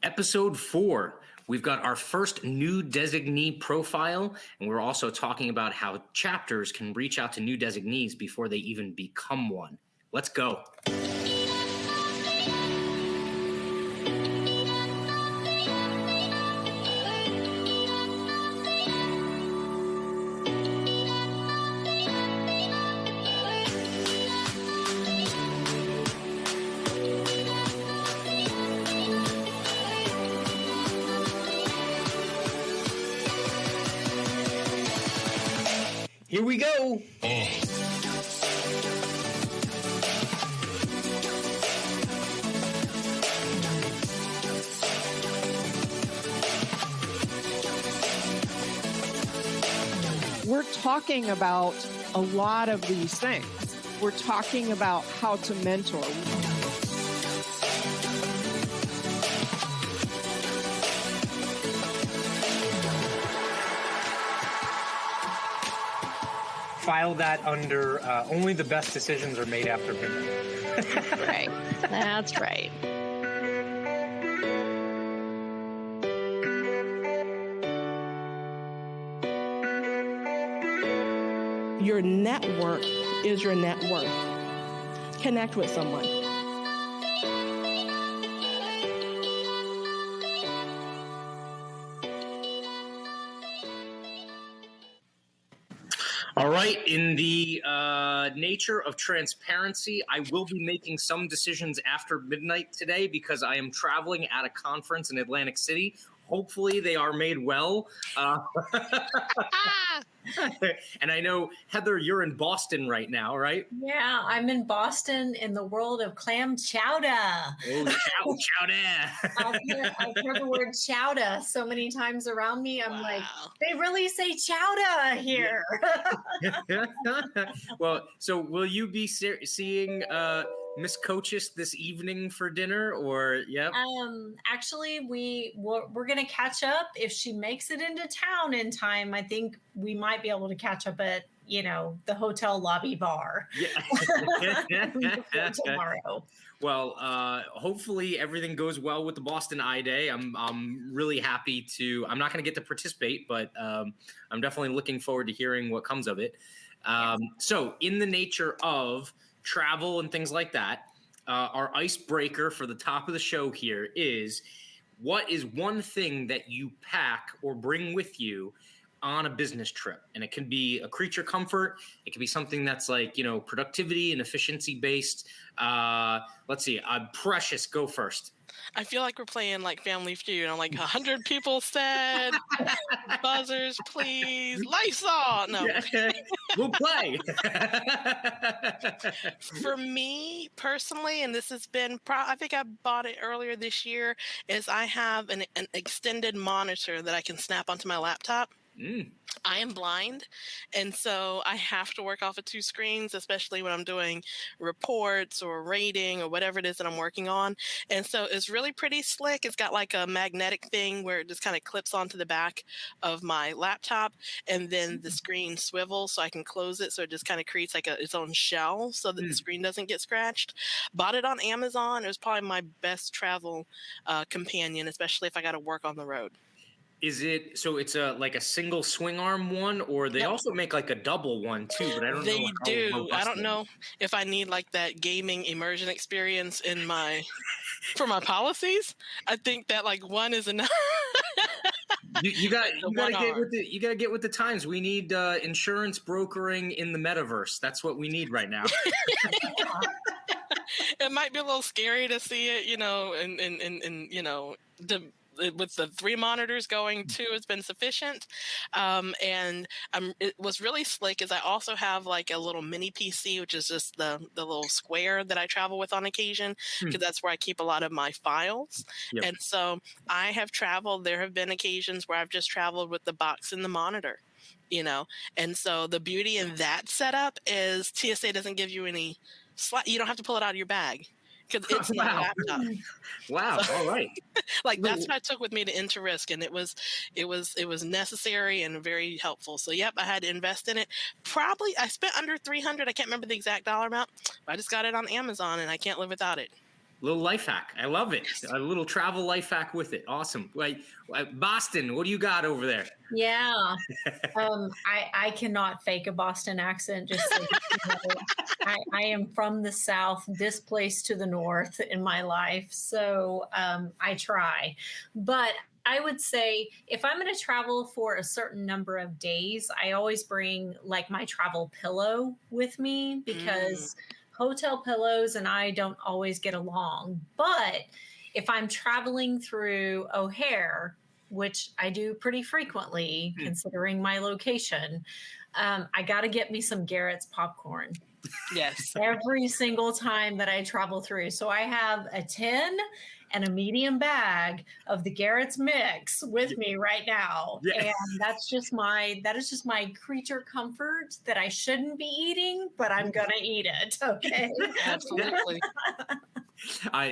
Episode 4. We've got our first new designee profile, and we're also talking about how chapters can reach out to new designees before they even become one. Let's go. Here we go. We're talking about a lot of these things. We're talking about how to mentor. File that under only the best decisions are made after midnight. Right. That's right. Your network is your net worth. Connect with someone. All right. In the nature of transparency, I will be making some decisions after midnight today because I am traveling at a conference in Atlantic City. Hopefully they are made well. And I know, Heather, you're in Boston right now, right? Yeah, I'm in Boston in the world of clam chowder. Oh, chowder. I've heard the word chowder so many times around me. I'm like, they really say chowder here. Well, so will you be seeing Miss Coaches this evening for dinner, or yep? Actually, we're gonna catch up if she makes it into town in time. I think we might be able to catch up at the hotel lobby bar. Yeah. Tomorrow. Well, hopefully everything goes well with the Boston Eye Day. I'm really happy to. I'm not going to get to participate, but I'm definitely looking forward to hearing what comes of it. So, in the nature of travel and things like that, our icebreaker for the top of the show here is: what is one thing that you pack or bring with you on a business trip? And it can be a creature comfort. It can be something that's like, productivity and efficiency based. Let's see. Precious, go first. I feel like we're playing like Family Feud. I'm like 100 people said, buzzers, please, Lysol. No, we'll play. For me personally, and this has been, I think I bought it earlier this year, is I have an extended monitor that I can snap onto my laptop. I am blind, and so I have to work off of 2 screens, especially when I'm doing reports or rating or whatever it is that I'm working on. And so it's really pretty slick. It's got like a magnetic thing where it just kind of clips onto the back of my laptop, and then the screen swivels so I can close it. So it just kind of creates like its own shell so that the screen doesn't get scratched. Bought it on Amazon. It was probably my best travel companion, especially if I got to work on the road. Is it so? It's like a single swing arm one, or they also make like a double one too. But I don't know. They do. I don't know if I need like that gaming immersion experience for my policies. I think that like one is enough. You gotta get with the times. We need insurance brokering in the metaverse. That's what we need right now. It might be a little scary to see it, with the 3 monitors going, 2 has been sufficient. And what's really slick is I also have like a little mini PC, which is just the little square that I travel with on occasion, because that's where I keep a lot of my files. Yep. And so I have traveled. There have been occasions where I've just traveled with the box and the monitor. And so the beauty in that setup is TSA doesn't give you any you don't have to pull it out of your bag. Because it's my laptop. Wow! All right. Like that's what I took with me to Inter-Risk, and it was necessary and very helpful. So yep, I had to invest in it. Probably I spent under $300. I can't remember the exact dollar amount, but I just got it on Amazon, and I can't live without it. Little life hack. I love it. A little travel life hack with it. Awesome. Like Boston, what do you got over there? Yeah. I cannot fake a Boston accent. Just so you know. I am from the South, displaced to the North in my life. So I try. But I would say if I'm going to travel for a certain number of days, I always bring like my travel pillow with me because hotel pillows and I don't always get along. But if I'm traveling through O'Hare, which I do pretty frequently considering my location, I got to get me some Garrett's popcorn. Yes. Every single time that I travel through. So I have a tin and a medium bag of the Garrett's mix with me right now. Yeah. And that is just my creature comfort that I shouldn't be eating, but I'm going to eat it. Okay. Absolutely.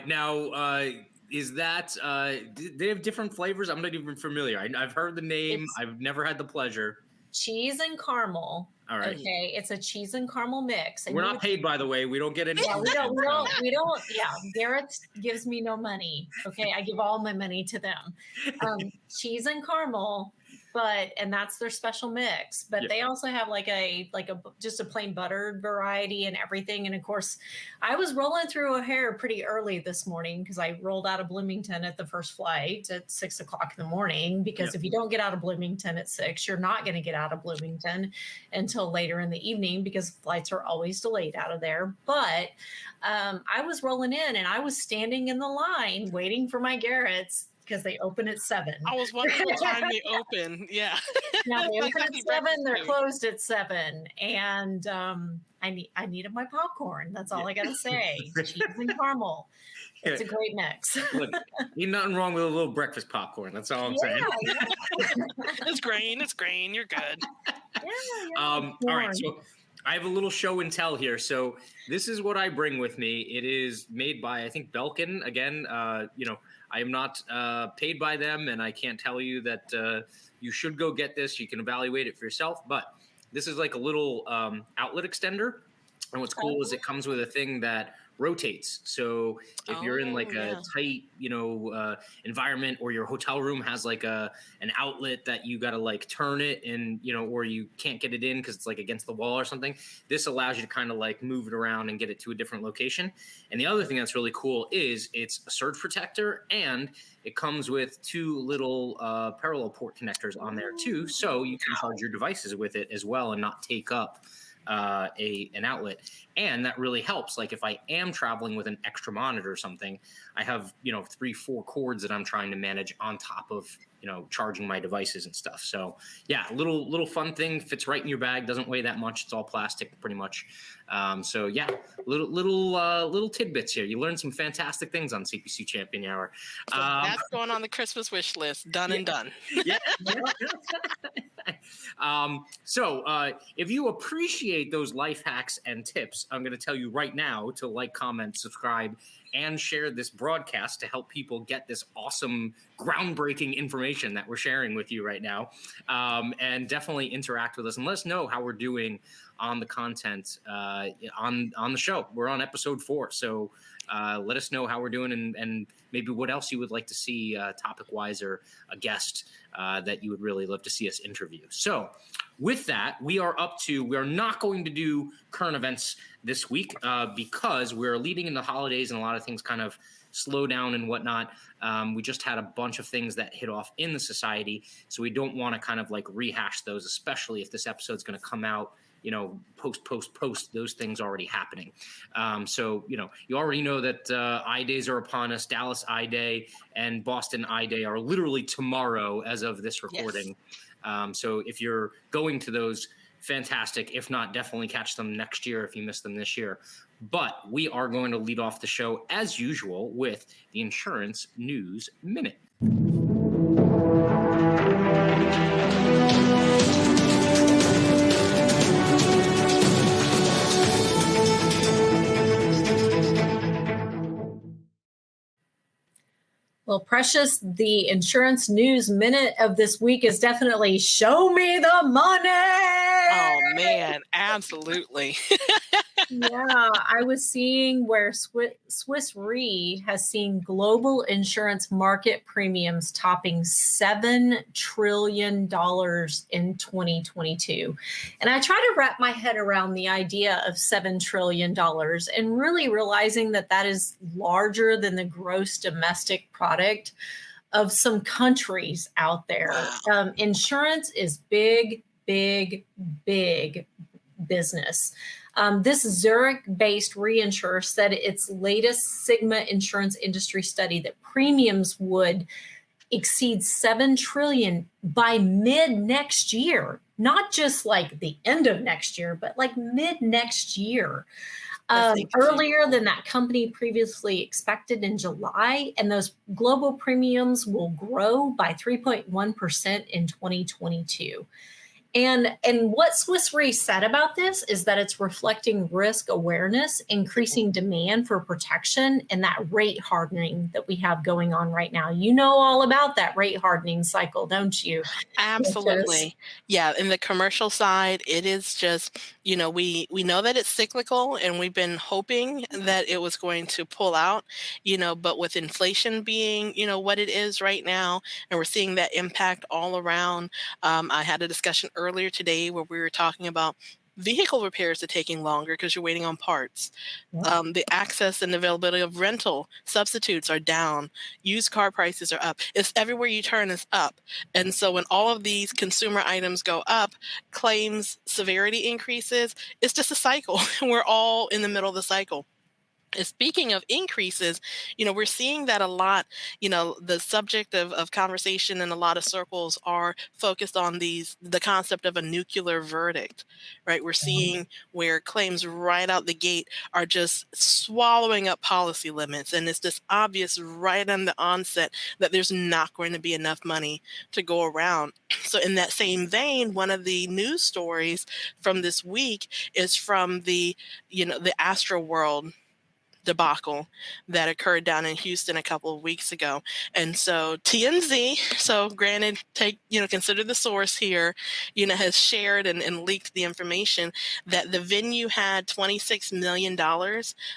Now, is that, they have different flavors? I'm not even familiar. I've heard the name. I've never had the pleasure. Cheese and caramel. All right. Okay, it's a cheese and caramel mix. And we're not paid, by the way. We don't get any. Yeah, we don't. Yeah, Garrett gives me no money. Okay, I give all my money to them. Cheese and caramel, and that's their special mix. But they also have like a just a plain buttered variety and everything. And of course, I was rolling through O'Hare pretty early this morning because I rolled out of Bloomington at the first flight at 6 o'clock in the morning. Because if you don't get out of Bloomington at 6, you're not going to get out of Bloomington until later in the evening because flights are always delayed out of there. But I was rolling in and I was standing in the line waiting for my Garrett's because they open at 7. I was wondering what time they open. Yeah. Now they open at 7. They're closed at 7. And I needed my popcorn. That's all I got to say. Cheese and caramel. It's a great mix. Look, ain't nothing wrong with a little breakfast popcorn. That's all I'm saying. It's grain. You're good. All right. So I have a little show and tell here. So this is what I bring with me. It is made by, I think, Belkin. Again, I am not paid by them, and I can't tell you that you should go get this. You can evaluate it for yourself. But this is like a little outlet extender. And what's cool is it comes with a thing that rotates. So if you're in like a tight, environment, or your hotel room has like an outlet that you got to like turn it and, or you can't get it in because it's like against the wall or something, this allows you to kind of like move it around and get it to a different location. And the other thing that's really cool is it's a surge protector, and it comes with 2 little parallel port connectors on there too. So you can charge your devices with it as well and not take up an outlet. And that really helps. Like if I am traveling with an extra monitor or something, I have 3-4 cords that I'm trying to manage on top of charging my devices and stuff. So yeah, little fun thing, fits right in your bag, doesn't weigh that much. It's all plastic pretty much. So yeah, little tidbits here. You learn some fantastic things on CPCU Champion Hour. So that's going on the Christmas wish list. Done and done. Yeah. So if you appreciate those life hacks and tips, I'm going to tell you right now to like, comment, subscribe, and share this broadcast to help people get this awesome, groundbreaking information that we're sharing with you right now. And definitely interact with us and let us know how we're doing on the content on the show. We're on episode 4. So let us know how we're doing and maybe what else you would like to see topic-wise, or a guest that you would really love to see us interview. So with that, we are not going to do current events this week because we're leading into holidays and a lot of things kind of slow down and whatnot. We just had a bunch of things that hit off in the society, so we don't want to kind of like rehash those, especially if this episode's going to come out post those things already happening. So, you already know that I days are upon us. Dallas I Day and Boston I Day are literally tomorrow as of this recording. Yes. So if you're going to those, fantastic. If not, definitely catch them next year if you missed them this year. But we are going to lead off the show as usual with the Insurance News Minute. Well, Precious, the Insurance News Minute of this week is definitely show me the money. Oh, man, absolutely. Yeah, I was seeing where Swiss Re has seen global insurance market premiums topping $7 trillion in 2022. And I try to wrap my head around the idea of $7 trillion and really realizing that that is larger than the gross domestic product of some countries out there. Wow. Insurance is big, big, big business. This Zurich-based reinsurer said its latest Sigma insurance industry study that premiums would exceed 7 trillion by mid next year, not just like the end of next year, but like mid next year. Earlier than that company previously expected in July, and those global premiums will grow by 3.1% in 2022. And what Swiss Re said about this is that it's reflecting risk awareness, increasing demand for protection, and that rate hardening that we have going on right now. You know all about that rate hardening cycle, don't you? Absolutely. Yeah. In the commercial side, it is just, we know that it's cyclical and we've been hoping that it was going to pull out, but with inflation being, what it is right now, and we're seeing that impact all around. I had a discussion earlier today where we were talking about vehicle repairs are taking longer because you're waiting on parts. The access and availability of rental substitutes are down. Used car prices are up. It's everywhere you turn is up. And so when all of these consumer items go up, claims severity increases. It's just a cycle. We're all in the middle of the cycle. And speaking of increases, we're seeing that a lot. The subject of conversation in a lot of circles are focused on the concept of a nuclear verdict, right? We're seeing where claims right out the gate are just swallowing up policy limits. And it's just obvious right on the onset that there's not going to be enough money to go around. So in that same vein, one of the news stories from this week is from the Astro World debacle that occurred down in Houston a couple of weeks ago. And so TMZ, so granted, consider the source here, has shared and leaked the information that the venue had $26 million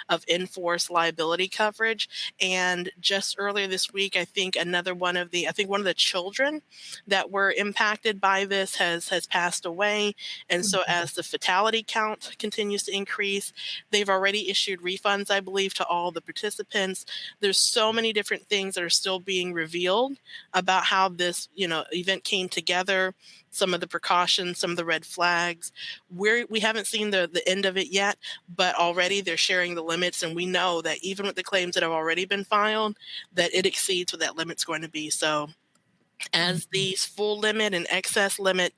of in-force liability coverage. And just earlier this week, I think one of the children that were impacted by this has passed away. And so as the fatality count continues to increase, they've already issued refunds, I believe, to all the participants. There's so many different things that are still being revealed about how this, event came together, some of the precautions, some of the red flags. We haven't seen the end of it yet, but already they're sharing the limits, and we know that even with the claims that have already been filed, that it exceeds what that limit's going to be. So as these full limit and excess limit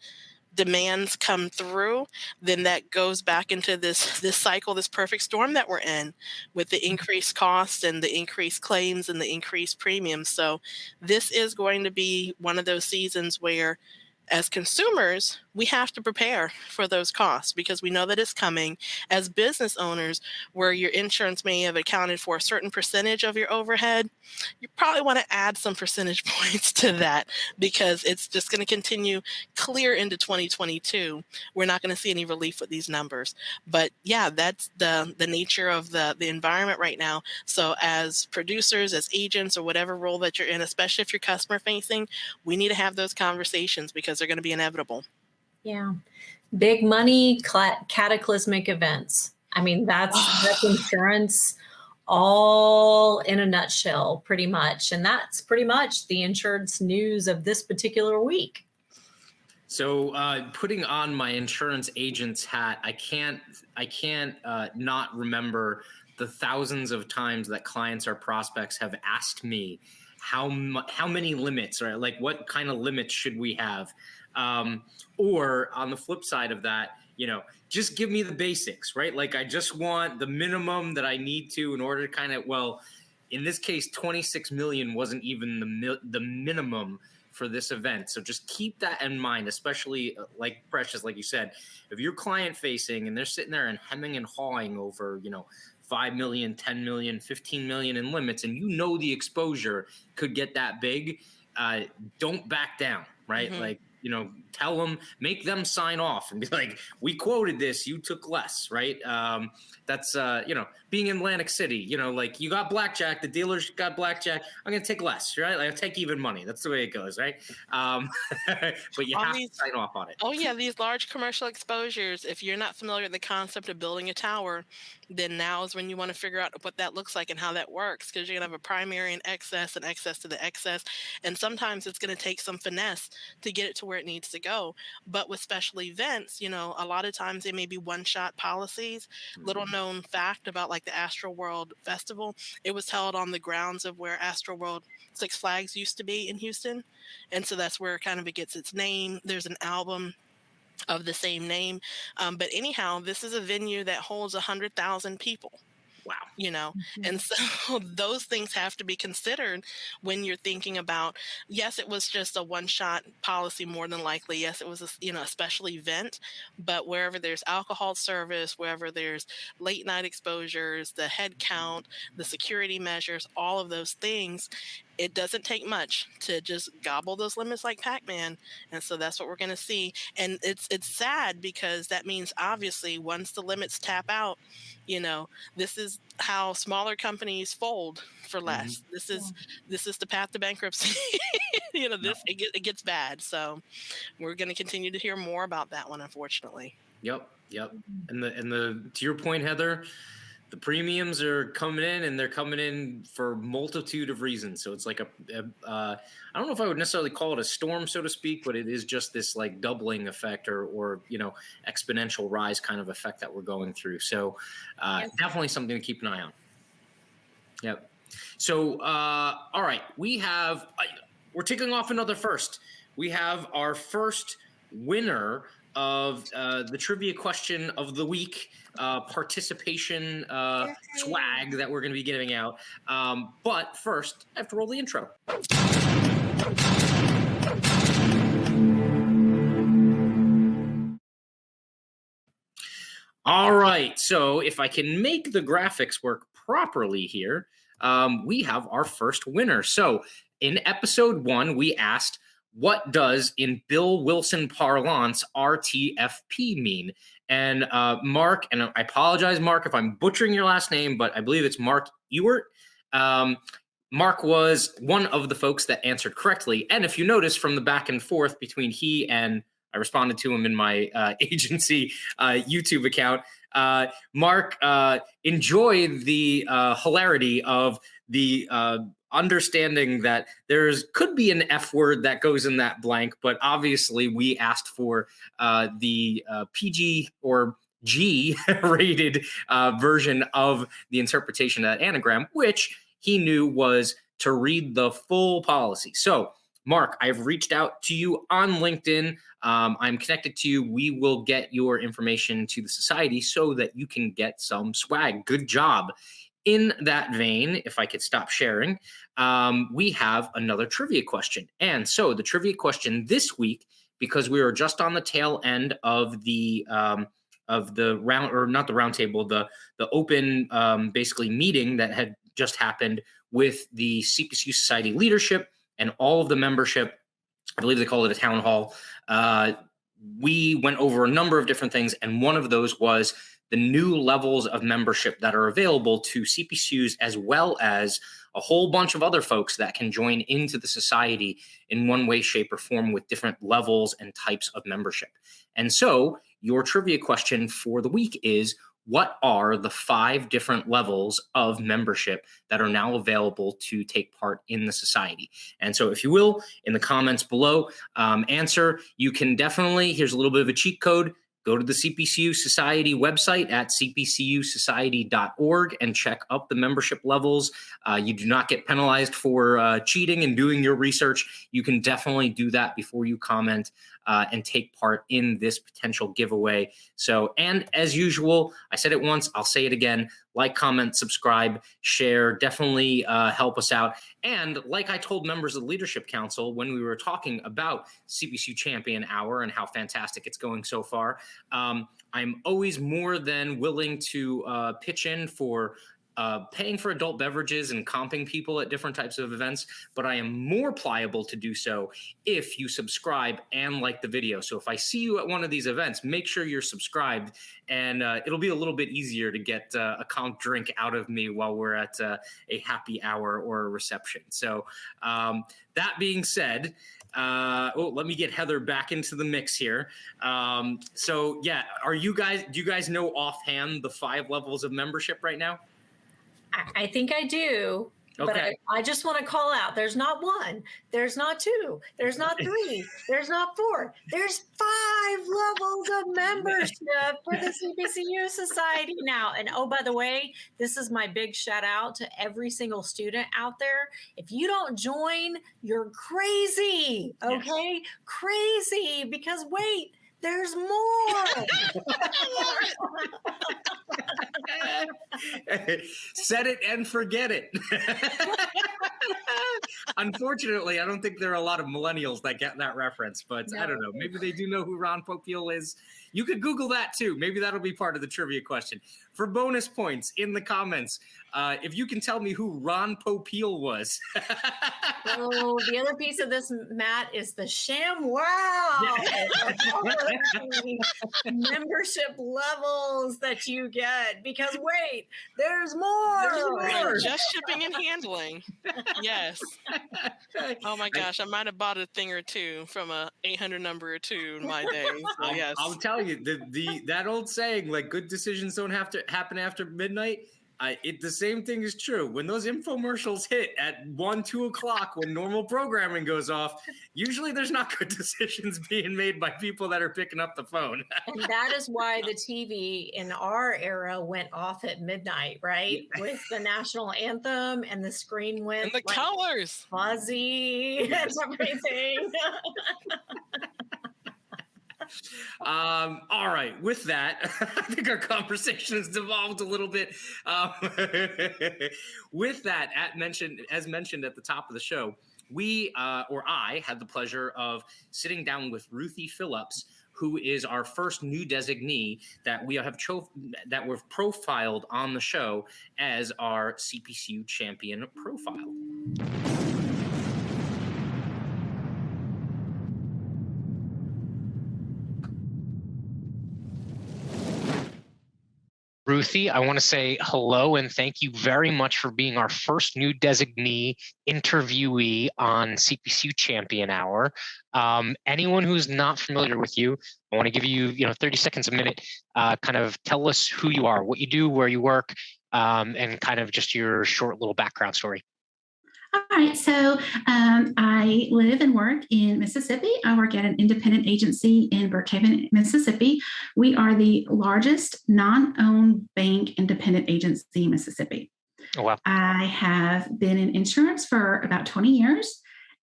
demands come through, then that goes back into this cycle, this perfect storm that we're in, with the increased costs and the increased claims and the increased premiums. So this is going to be one of those seasons where, as consumers, we have to prepare for those costs because we know that it's coming. As business owners, where your insurance may have accounted for a certain percentage of your overhead, you probably want to add some percentage points to that because it's just going to continue clear into 2022. We're not going to see any relief with these numbers. But yeah, that's the nature of the environment right now. So as producers, as agents, or whatever role that you're in, especially if you're customer facing, we need to have those conversations because they're going to be inevitable. Yeah. Big money, cataclysmic events. I mean, that's insurance all in a nutshell, pretty much. And that's pretty much the insurance news of this particular week. So putting on my insurance agent's hat, I can't not remember the thousands of times that clients or prospects have asked me how many limits, or like what kind of limits should we have? Or on the flip side of that, just give me the basics, right? Like I just want the minimum that I need to in order to kind of, in this case, 26 million wasn't even the minimum for this event. So just keep that in mind, especially like Precious, like you said, if you're client facing and they're sitting there and hemming and hawing over, 5 million, 10 million, 15 million in limits, and the exposure could get that big, don't back down, right? Mm-hmm. Like tell them, make them sign off and be like, we quoted this, you took less, right? That's, being in Atlantic City, like you got blackjack, the dealers got blackjack, I'm going to take less, right? Like, I'll take even money. That's the way it goes, right? But you have to sign off on it. Oh, yeah, these large commercial exposures, if you're not familiar with the concept of building a tower, then now is when you want to figure out what that looks like and how that works, because you're going to have a primary and excess to the excess. And sometimes it's going to take some finesse to get it to where it needs to go. But with special events, a lot of times they may be one-shot policies. Little known fact about like the Astro World Festival, it was held on the grounds of where Astro World Six Flags used to be in Houston. And so that's where kind of it gets its name. There's an album of the same name. But anyhow, this is a venue that holds 100,000 people. Wow. And so those things have to be considered when you're thinking about, yes, it was just a one-shot policy more than likely. Yes, it was a special event, but wherever there's alcohol service, wherever there's late night exposures, the head count, the security measures, all of those things, it doesn't take much to just gobble those limits like Pac-Man. And so that's what we're going to see. And it's sad because that means obviously once the limits tap out, this is how smaller companies fold for less. This is the path to bankruptcy. It gets bad. So we're going to continue to hear more about that one, unfortunately. Yep. And the to your point, Heather, the premiums are coming in, and they're coming in for a multitude of reasons. So it's like I don't know if I would necessarily call it a storm, so to speak, but it is just this like doubling effect or exponential rise kind of effect that we're going through. So definitely something to keep an eye on. Yep. So, all right, we're ticking off another first. We have our first winner of the trivia question of the week, participation swag that we're going to be giving out. But first, I have to roll the intro. All right, so if I can make the graphics work properly here, we have our first winner. So in episode 1, we asked, what does, in Bill Wilson parlance, RTFP mean? And Mark, and I apologize, Mark, if I'm butchering your last name, but I believe it's Mark Ewert. Mark was one of the folks that answered correctly. And if you notice from the back and forth between he and I responded to him in my agency YouTube account, Mark enjoyed the hilarity of the understanding that could be an F word that goes in that blank, but obviously we asked for the PG or G rated version of the interpretation of that anagram, which he knew was to read the full policy. So, Mark, I've reached out to you on LinkedIn. I'm connected to you. We will get your information to the society so that you can get some swag. Good job. In that vein, if I could stop sharing, we have another trivia question. And so the trivia question this week, because we were just on the tail end of the round, or not the round table, the open basically meeting that had just happened with the CPCU Society leadership and all of the membership. I believe they call it a town hall. We went over a number of different things, and one of those was the new levels of membership that are available to CPCUs, as well as a whole bunch of other folks that can join into the society in one way, shape, or form with different levels and types of membership. And so your trivia question for the week is, what are the 5 different levels of membership that are now available to take part in the society? And so if you will, in the comments below, answer, you can definitely, here's a little bit of a cheat code, go to the CPCU Society website at cpcusociety.org and check up the membership levels. You do not get penalized for cheating and doing your research. You can definitely do that before you comment and take part in this potential giveaway. So, and as usual, I said it once, I'll say it again, like, comment, subscribe, share, definitely help us out. And like I told members of the Leadership Council when we were talking about CPCU Champion Hour and how fantastic it's going so far, I'm always more than willing to pitch in for paying for adult beverages and comping people at different types of events, but I am more pliable to do so if you subscribe and like the video. So if I see you at one of these events, make sure you're subscribed, and it'll be a little bit easier to get a comp drink out of me while we're at a happy hour or a reception. So that being said, let me get Heather back into the mix here. So yeah, do you guys know offhand the 5 levels of membership right now? I think I do. Okay. But I just want to call out, there's not 1, there's not 2, there's not 3, there's not 4, there's 5 levels of membership for the CPCU Society now. And oh, by the way, this is my big shout out to every single student out there. If you don't join, you're crazy, okay? Yes. Crazy, because wait, there's more. Set it and forget it. Unfortunately, I don't think there are a lot of millennials that get that reference, but no. I don't know. Maybe they do know who Ron Popeil is. You could Google that too. Maybe that'll be part of the trivia question. For bonus points in the comments, if you can tell me who Ron Popeil was. Oh, the other piece of this, Matt, is the sham wow. Membership levels that you get. Because wait, there's more. Just shipping and handling. Yes. Oh my gosh, I might have bought a thing or two from a 800 number or two in my day. So yes. I'll tell you, that old saying, like, good decisions don't have to happen after midnight. The same thing is true. When those infomercials hit at 1, 2 o'clock, when normal programming goes off, usually there's not good decisions being made by people that are picking up the phone. And that is why the TV in our era went off at midnight, right? With the national anthem, and the screen went and the like colors fuzzy and everything. All right. With that, I think our conversation has devolved a little bit. With that, as mentioned at the top of the show, I had the pleasure of sitting down with Ruthie Phillips, who is our first new designee that we have that we've profiled on the show as our CPCU Champion Profile. Ruthie, I want to say hello and thank you very much for being our first new designee interviewee on CPCU Champion Hour. Anyone who's not familiar with you, I want to give you 30 seconds, a minute, kind of tell us who you are, what you do, where you work, and kind of just your short little background story. All right, so I live and work in Mississippi. I work at an independent agency in Brookhaven, Mississippi. We are the largest non-owned bank independent agency in Mississippi. Oh, wow. I have been in insurance for about 20 years,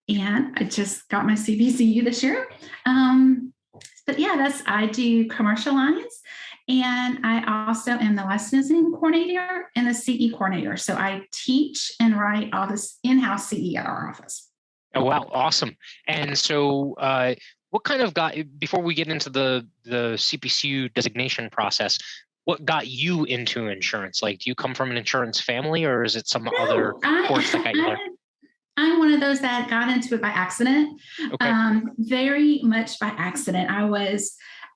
and I just got my CPCU this year. But yeah, I do commercial lines. And I also am the licensing coordinator and the CE coordinator. So I teach and write all this in-house CE at our office. Oh, wow. Awesome. And so what kind of before we get into the CPCU designation process, what got you into insurance? Like, do you come from an insurance family, or is it some other course that got you there? I'm one of those that got into it by accident. Okay. Very much by accident.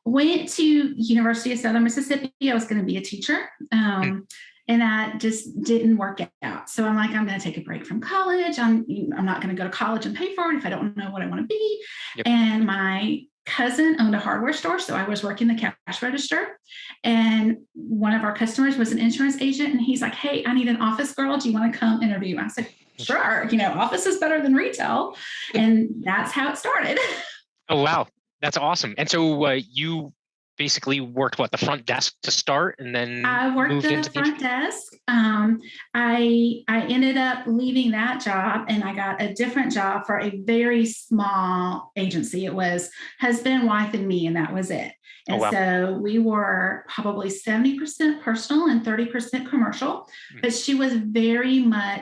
Went to University of Southern Mississippi. I was going to be a teacher, and that just didn't work out. So I'm like, I'm going to take a break from college. I'm not going to go to college and pay for it if I don't know what I want to be. Yep. And my cousin owned a hardware store, so I was working the cash register. And one of our customers was an insurance agent, and he's like, "Hey, I need an office girl. Do you want to come interview?" I said, "Sure. Office is better than retail," and that's how it started. Oh, wow. That's awesome. And so you basically worked the front desk to start, and then I worked moved into the front desk. I ended up leaving that job, and I got a different job for a very small agency. It was husband, wife, and me, and that was it. And so we were probably 70% personal and 30% commercial. But she was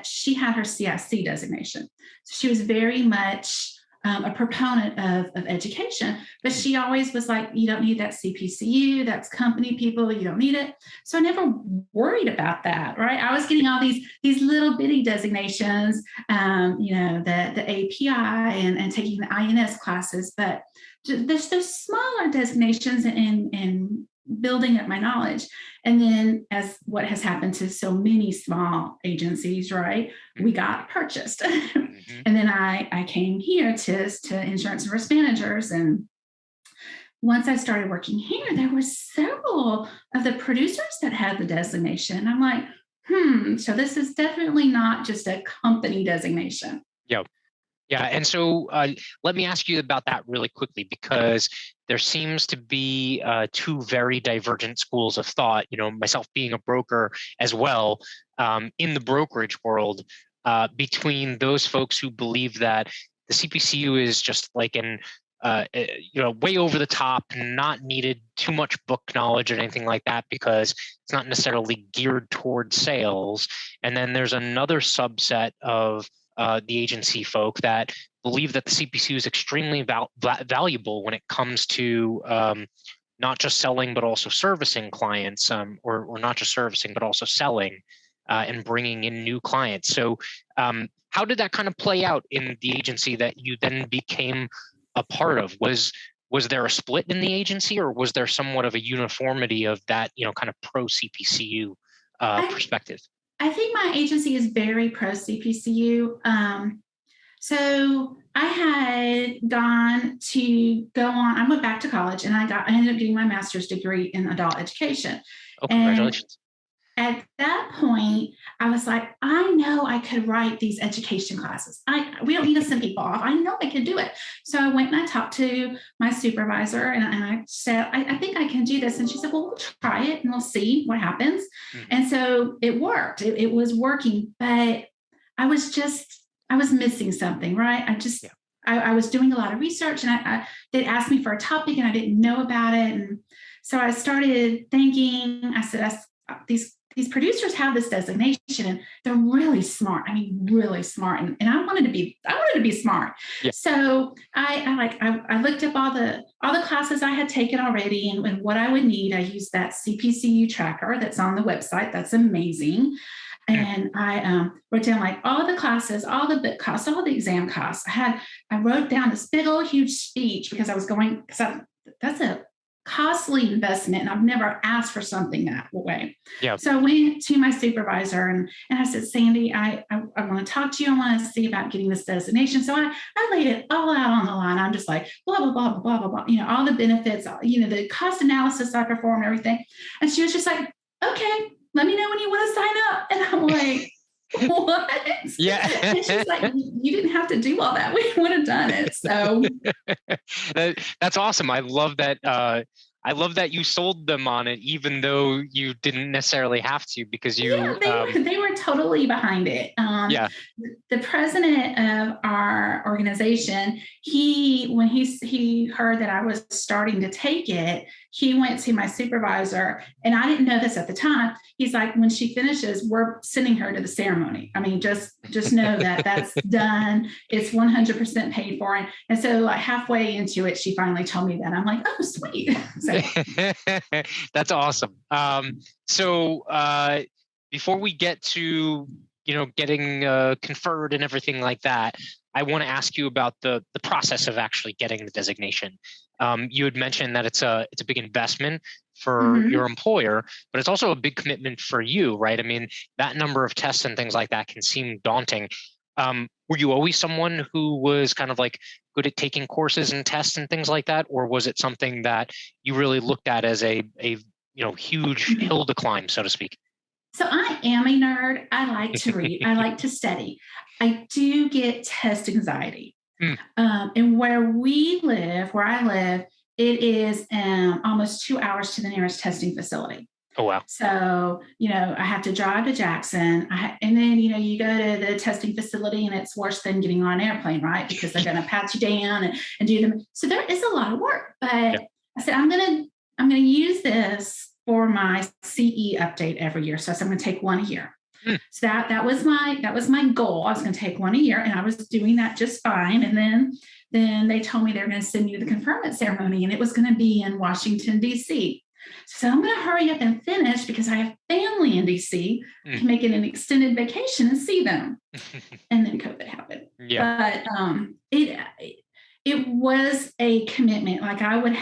she had her CIC designation. So she was very much a proponent of education, but she always was like, you don't need that CPCU, that's company people, you don't need it. So I never worried about that, right? I was getting all these little bitty designations, the API and taking the INS classes, but there's those smaller designations in building up my knowledge. And then, as what has happened to so many small agencies, right, we got purchased. And then I came here to insurance and risk managers. And once I started working here, there were several of the producers that had the designation. I'm like, so this is definitely not just a company designation. Yeah. Yeah. And so let me ask you about that really quickly, because there seems to be two very divergent schools of thought, myself being a broker as well, in the brokerage world, between those folks who believe that the CPCU is just like way over the top, not needed too much book knowledge or anything like that, because it's not necessarily geared towards sales. And then there's another subset of the agency folk that believe that the CPCU is extremely valuable when it comes to not just selling, but also servicing clients, or not just servicing, but also selling and bringing in new clients. So how did that kind of play out in the agency that you then became a part of? Was there a split in the agency, or was there somewhat of a uniformity of that, kind of pro CPCU perspective? I think my agency is very pro CPCU. So I had gone to go on, I went back to college and I ended up getting my master's degree in adult education. Oh, congratulations. And at that point, I was like, I know I could write these education classes. We don't need to send people off. I know I can do it. So I went and I talked to my supervisor and I said, I think I can do this. And she said, well, we'll try it and we'll see what happens. And so it worked. It was working, but I was missing something, right? I was doing a lot of research and they'd asked me for a topic and I didn't know about it. And so I started thinking, I said, these producers have this designation and they're really smart. I mean, really smart. And I wanted to be smart. Yeah. So I looked up all the classes I had taken already and what I would need. I used that CPCU tracker that's on the website. That's amazing. And I wrote down like all the classes, all the book costs, all the exam costs. I wrote down this big old huge speech because I was going, that's a costly investment. And I've never asked for something that way. Yeah. So I went to my supervisor and I said, Sandy, I want to talk to you. I want to see about getting this designation. So I laid it all out on the line. I'm just like, blah, blah, blah, blah, blah, blah, all the benefits, the cost analysis I performed, everything. And she was just like, okay, let me know when you want to sign up. And I'm like, what? Yeah. And she's like, you didn't have to do all that. We would have done it. So that's awesome. I love that. I love that you sold them on it, even though you didn't necessarily have to, because you. Yeah, they were totally behind it. The president of our organization, when he heard that I was starting to take it, he went to my supervisor, and I didn't know this at the time. He's like, when she finishes, we're sending her to the ceremony. I mean, just know that that's done. It's 100% paid for. And so like halfway into it, she finally told me that. I'm like, oh, sweet. So. That's awesome. So before we get to, getting conferred and everything like that, I want to ask you about the process of actually getting the designation. You had mentioned that it's a big investment for your employer, but it's also a big commitment for you, right? I mean, that number of tests and things like that can seem daunting. Were you always someone who was kind of like good at taking courses and tests and things like that? Or was it something that you really looked at as a huge hill to climb, so to speak? So I am a nerd. I like to read. I like to study. I do get test anxiety. And where I live, it is almost 2 hours to the nearest testing facility. Oh, wow. So, I have to drive to Jackson. And then, you go to the testing facility and it's worse than getting on an airplane, right? Because they're going to pat you down and do them. So there is a lot of work. But I said, I'm going to use this for my CE update every year. So I said, I'm going to take one a year. So that was my goal. I was going to take one a year, and I was doing that just fine. And then they told me they were going to send me to the conferment ceremony, and it was going to be in Washington, D.C. So I'm going to hurry up and finish because I have family in DC. I can make it an extended vacation and see them. And then COVID happened. Yeah. But it was a commitment. Like I would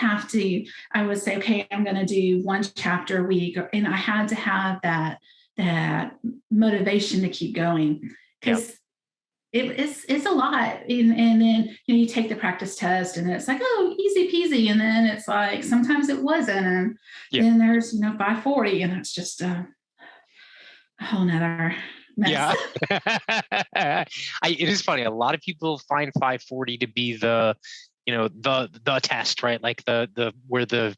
say, okay, I'm going to do one chapter a week. And I had to have that motivation to keep going because it's a lot. And then, you take the practice test and it's like, oh, easy peasy. And then it's like, sometimes it wasn't. And then there's, 540 and it's just a whole nother mess. Yeah. It is funny. A lot of people find 540 to be the test, right? Like where the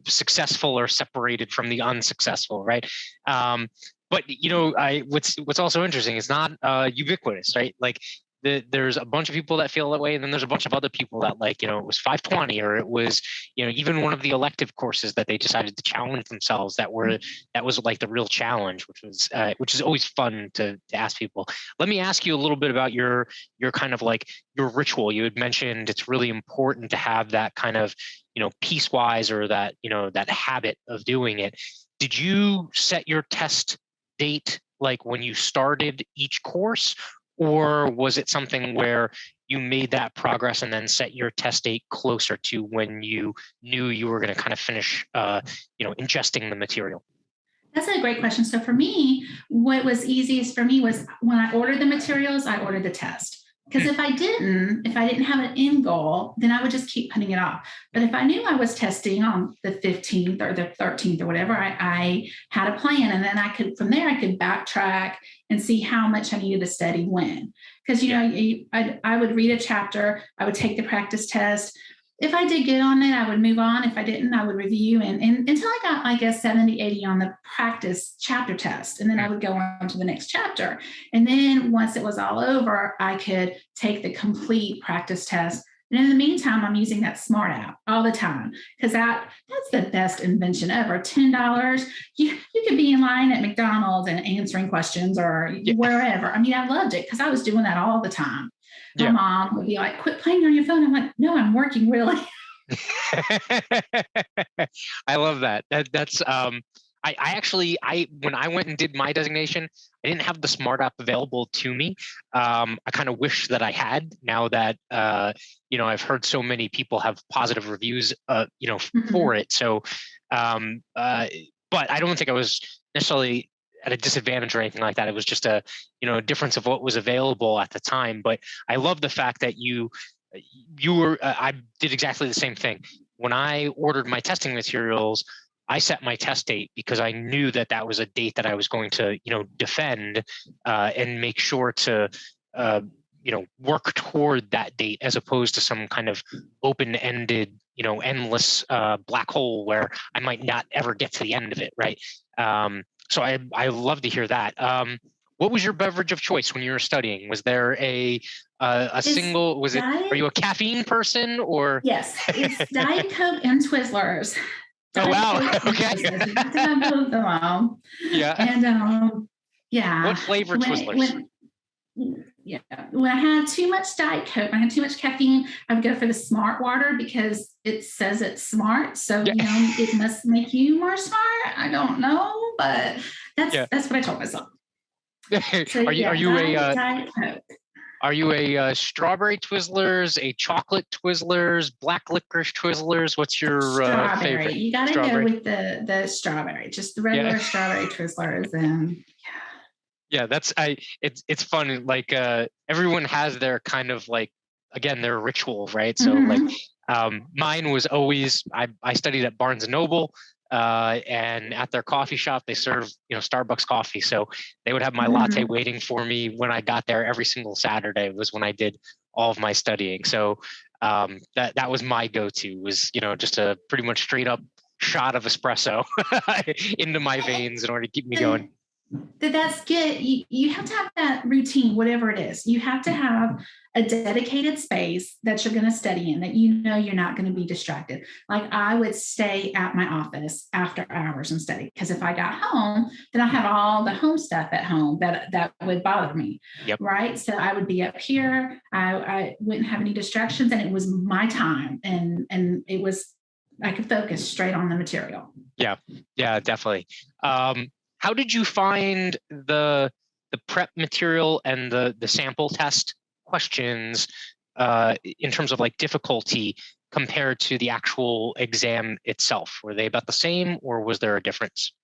successful are separated from the unsuccessful, right? But what's also interesting is not ubiquitous, right? Like there's a bunch of people that feel that way, and then there's a bunch of other people that it was 520, or it was even one of the elective courses that they decided to challenge themselves. That was like the real challenge, which is always fun to ask people. Let me ask you a little bit about your kind of like your ritual. You had mentioned it's really important to have that kind of piecewise, or that that habit of doing it. Did you set your test date like when you started each course, or was it something where you made that progress and then set your test date closer to when you knew you were going to kind of finish ingesting the material? That's a great question. So for me, what was easiest for me was when I ordered the materials, I ordered the test. Because if I didn't have an end goal, then I would just keep putting it off. But if I knew I was testing on the 15th or the 13th or whatever, I had a plan. And then I could backtrack and see how much I needed to study when. Because, I would read a chapter, I would take the practice test. If I did get on it, I would move on. If I didn't, I would review and until I got like a 70, 80 on the practice chapter test. And then I would go on to the next chapter. And then once it was all over, I could take the complete practice test. And in the meantime, I'm using that Smart app all the time because that's the best invention ever. $10. You could be in line at McDonald's and answering questions or wherever. I mean, I loved it because I was doing that all the time. My mom would be like, quit playing on your phone. I'm like, no, I'm working really. I love that. That's I actually when I went and did my designation, I didn't have the Smart app available to me. I kind of wish that I had, now that I've heard so many people have positive reviews for it. So but I don't think I was necessarily at a disadvantage or anything like that. It was just a difference of what was available at the time. But I love the fact that you were I did exactly the same thing. When I ordered my testing materials, I set my test date because I knew that was a date that I was going to defend and make sure to work toward that date, as opposed to some kind of open-ended endless black hole where I might not ever get to the end of it, right? So I love to hear that. What was your beverage of choice when you were studying? Was there a single? Was Are you a caffeine person or? Yes, it's Diet Coke and Twizzlers. Oh wow! Okay. You have to have both of them. Yeah. And yeah. What flavor Twizzlers? When I had too much Diet Coke, when I had too much caffeine, I would go for the Smart water because it says it's smart. So it must make you more smart. I don't know, but that's what I told myself. So, are you a Diet Coke? Are you a strawberry Twizzlers, a chocolate Twizzlers, black licorice Twizzlers? What's your favorite? You got to go with the strawberry, just the regular strawberry Twizzlers, and yeah, it's fun. Like everyone has their kind of like, again, their ritual, right? So like mine was always, I studied at Barnes & Noble, and at their coffee shop, they serve, Starbucks coffee. So they would have my latte waiting for me when I got there every single Saturday was when I did all of my studying. So that was my go-to, was, just a pretty much straight up shot of espresso into my veins in order to keep me going. that's good. You have to have that routine, whatever it is. You have to have a dedicated space that you're going to study in, that you know you're not going to be distracted. Like I would stay at my office after hours and study, because if I got home, then I have all the home stuff at home that would bother me. Yep. Right. So I would be up here. I wouldn't have any distractions, and it was my time, and it was, I could focus straight on the material. Yeah, definitely. How did you find the prep material and the sample test questions in terms of like difficulty compared to the actual exam itself? Were they about the same, or was there a difference?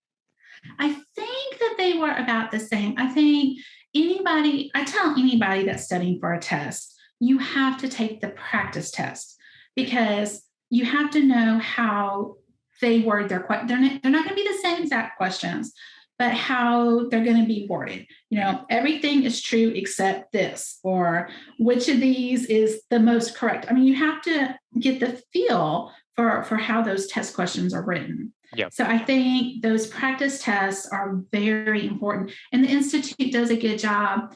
I think that they were about the same. I think I tell anybody that's studying for a test, you have to take the practice test, because you have to know how they word their questions. They're not going to be the same exact questions, but how they're going to be worded. You know, everything is true except this, or which of these is the most correct. I mean, you have to get the feel for how those test questions are written. Yep. So I think those practice tests are very important, and the Institute does a good job.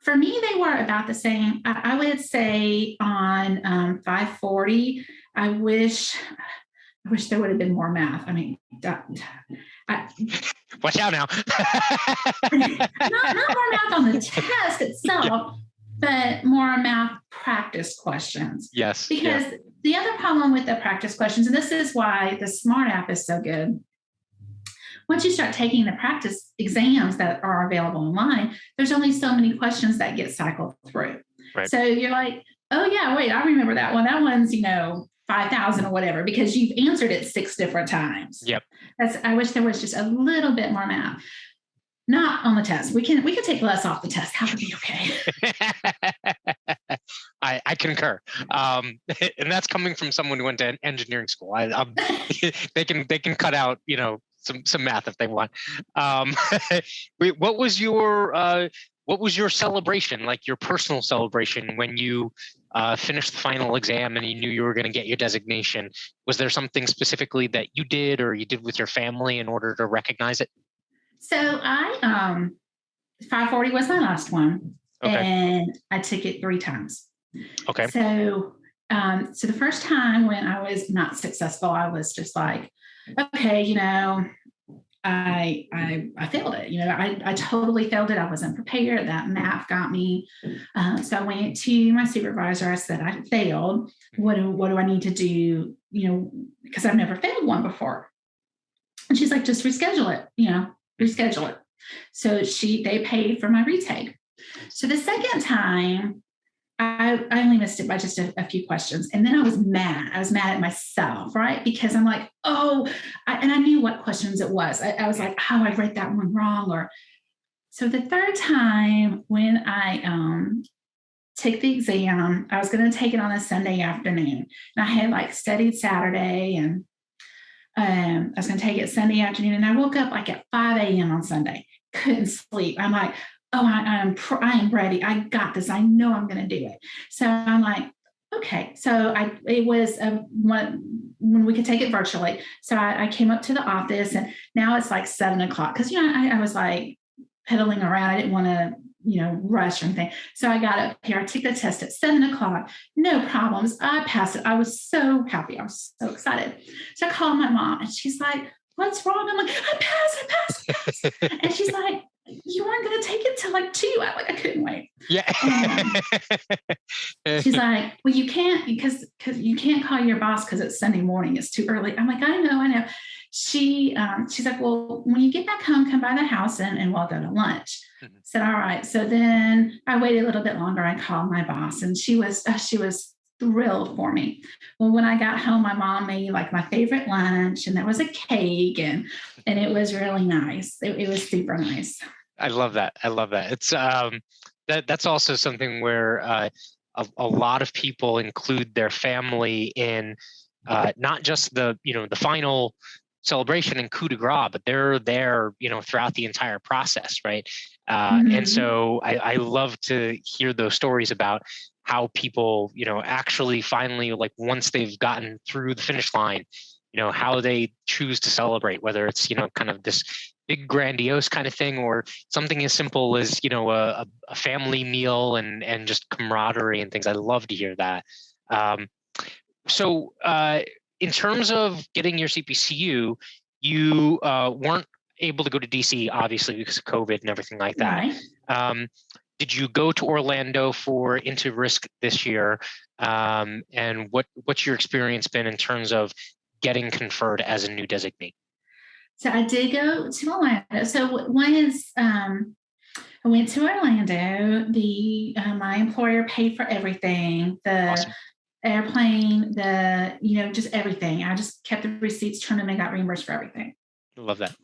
For me, they were about the same. I would say on 540, I wish there would have been more math. I mean, watch out now. not more math on the test itself, but more math practice questions. Yes. Because the other problem with the practice questions, and this is why the SMART app is so good, once you start taking the practice exams that are available online, there's only so many questions that get cycled through. Right. So you're like, oh yeah, wait, I remember that one. That one's, 5,000 or whatever, because you've answered it 6 different times. Yep. I wish there was just a little bit more math. Not on the test. We can take less off the test. That would be okay. I concur. And that's coming from someone who went to engineering school. They can cut out, some math if they want. What was your celebration, like your personal celebration, when you finished the final exam and you knew you were going to get your designation? Was there something specifically that you did or you did with your family in order to recognize it? So I 540 was my last one, okay. And I took it 3 times. Okay. So the first time when I was not successful, I was just like, okay, I failed it. I totally failed it. I wasn't prepared. That math got me. So I went to my supervisor. I said, I failed. What do I need to do? Because I've never failed one before. And she's like, just reschedule it, reschedule it. So they paid for my retake. So the second time, I only missed it by just a few questions. And then I was mad. I was mad at myself, right? Because I'm like, and I knew what questions it was. I was like, I read that one wrong. So the third time when I took the exam, I was going to take it on a Sunday afternoon. And I had studied Saturday, and I was going to take it Sunday afternoon. And I woke up at 5 a.m. on Sunday. Couldn't sleep. I'm like, I am ready. I got this. I know I'm going to do it. So I'm like, okay. So it was when we could take it virtually. So I came up to the office, and now it's 7 o'clock. Cause I was pedaling around. I didn't want to, rush or anything. So I got up here. I took the test at 7 o'clock. No problems. I passed it. I was so happy. I was so excited. So I called my mom, and she's like, what's wrong? I'm like, I passed. And she's like, you weren't going to take it till 2. I couldn't wait. Yeah. She's like, well, you can't, because you can't call your boss because it's Sunday morning. It's too early. I'm like, I know. She's like, well, when you get back home, come by the house and we'll go to lunch. Mm-hmm. I said, all right. So then I waited a little bit longer. I called my boss, and she was thrilled for me. Well, when I got home, my mom made my favorite lunch, and there was a cake, and it was really nice. It was super nice. I love that. It's that's also something where a lot of people include their family in not just the final celebration and coup de grace, but they're there throughout the entire process, right? And so I love to hear those stories about how people actually finally, once they've gotten through the finish line, how they choose to celebrate, whether it's, kind of this big grandiose kind of thing, or something as simple as, a family meal and just camaraderie and things. I love to hear that. So in terms of getting your CPCU, you weren't able to go to DC, obviously, because of COVID and everything like that. Right. Did you go to Orlando for Into Risk this year? And what's your experience been in terms of getting conferred as a new designee? So I did go to Orlando. So one is I went to Orlando. My employer paid for everything. Awesome. Airplane, just everything. I just kept the receipts, turned them, and got reimbursed for everything. I love that.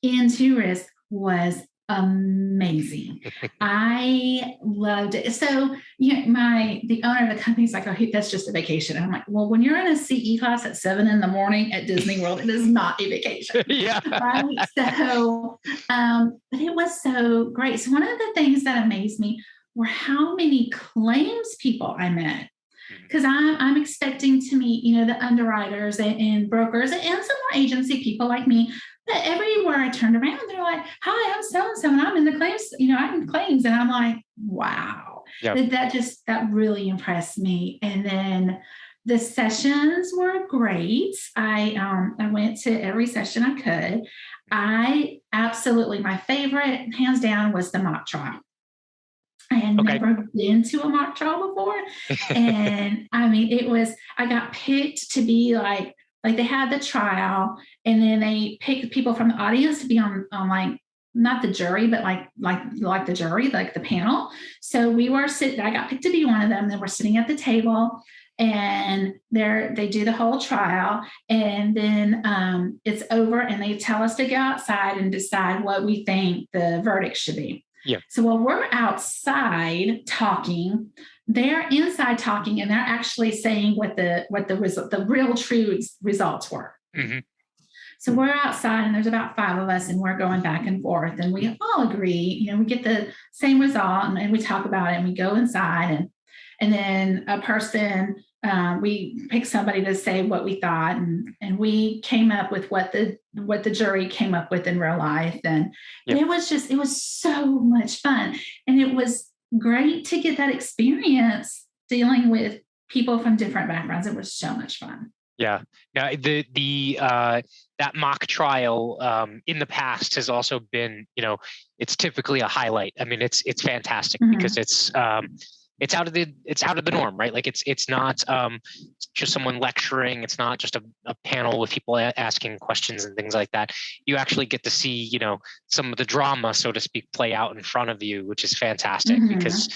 Into Risk was amazing. I loved it. So, the owner of the company is like, "Oh, that's just a vacation." And I'm like, "Well, when you're in a CE class at 7 a.m. at Disney World, it is not a vacation." Yeah. Right. So, but it was so great. So one of the things that amazed me were how many claims people I met. Because I'm expecting to meet, the underwriters and brokers and some more agency people like me. But everywhere I turned around, they're like, "Hi, I'm so-and-so, and I'm in the claims, I'm in claims." And I'm like, wow. Yep. That really impressed me. And then the sessions were great. I went to every session I could. My favorite, hands down, was the mock trial. I had never been to a mock trial before. And I got picked to be like they had the trial, and then they picked people from the audience to be on not the jury, but like the jury, like the panel. So we were sitting, I got picked to be one of them. Then we're sitting at the table, and they do the whole trial, and then it's over, and they tell us to go outside and decide what we think the verdict should be. Yeah. So while we're outside talking, they're inside talking, and they're actually saying what the real true results were. Mm-hmm. So we're outside, and there's about 5 of us, and we're going back and forth, and we all agree, we get the same result, and we talk about it, and we go inside, and then a person, we pick somebody to say what we thought, and we came up with what the jury came up with in real life. And it was so much fun. And it was great to get that experience dealing with people from different backgrounds. It was so much fun. Yeah. Now, that mock trial in the past has also been, it's typically a highlight. I mean, it's fantastic because it's out of the norm, right? Like it's not just someone lecturing. It's not just a panel with people asking questions and things like that. You actually get to see, some of the drama, so to speak, play out in front of you, which is fantastic because,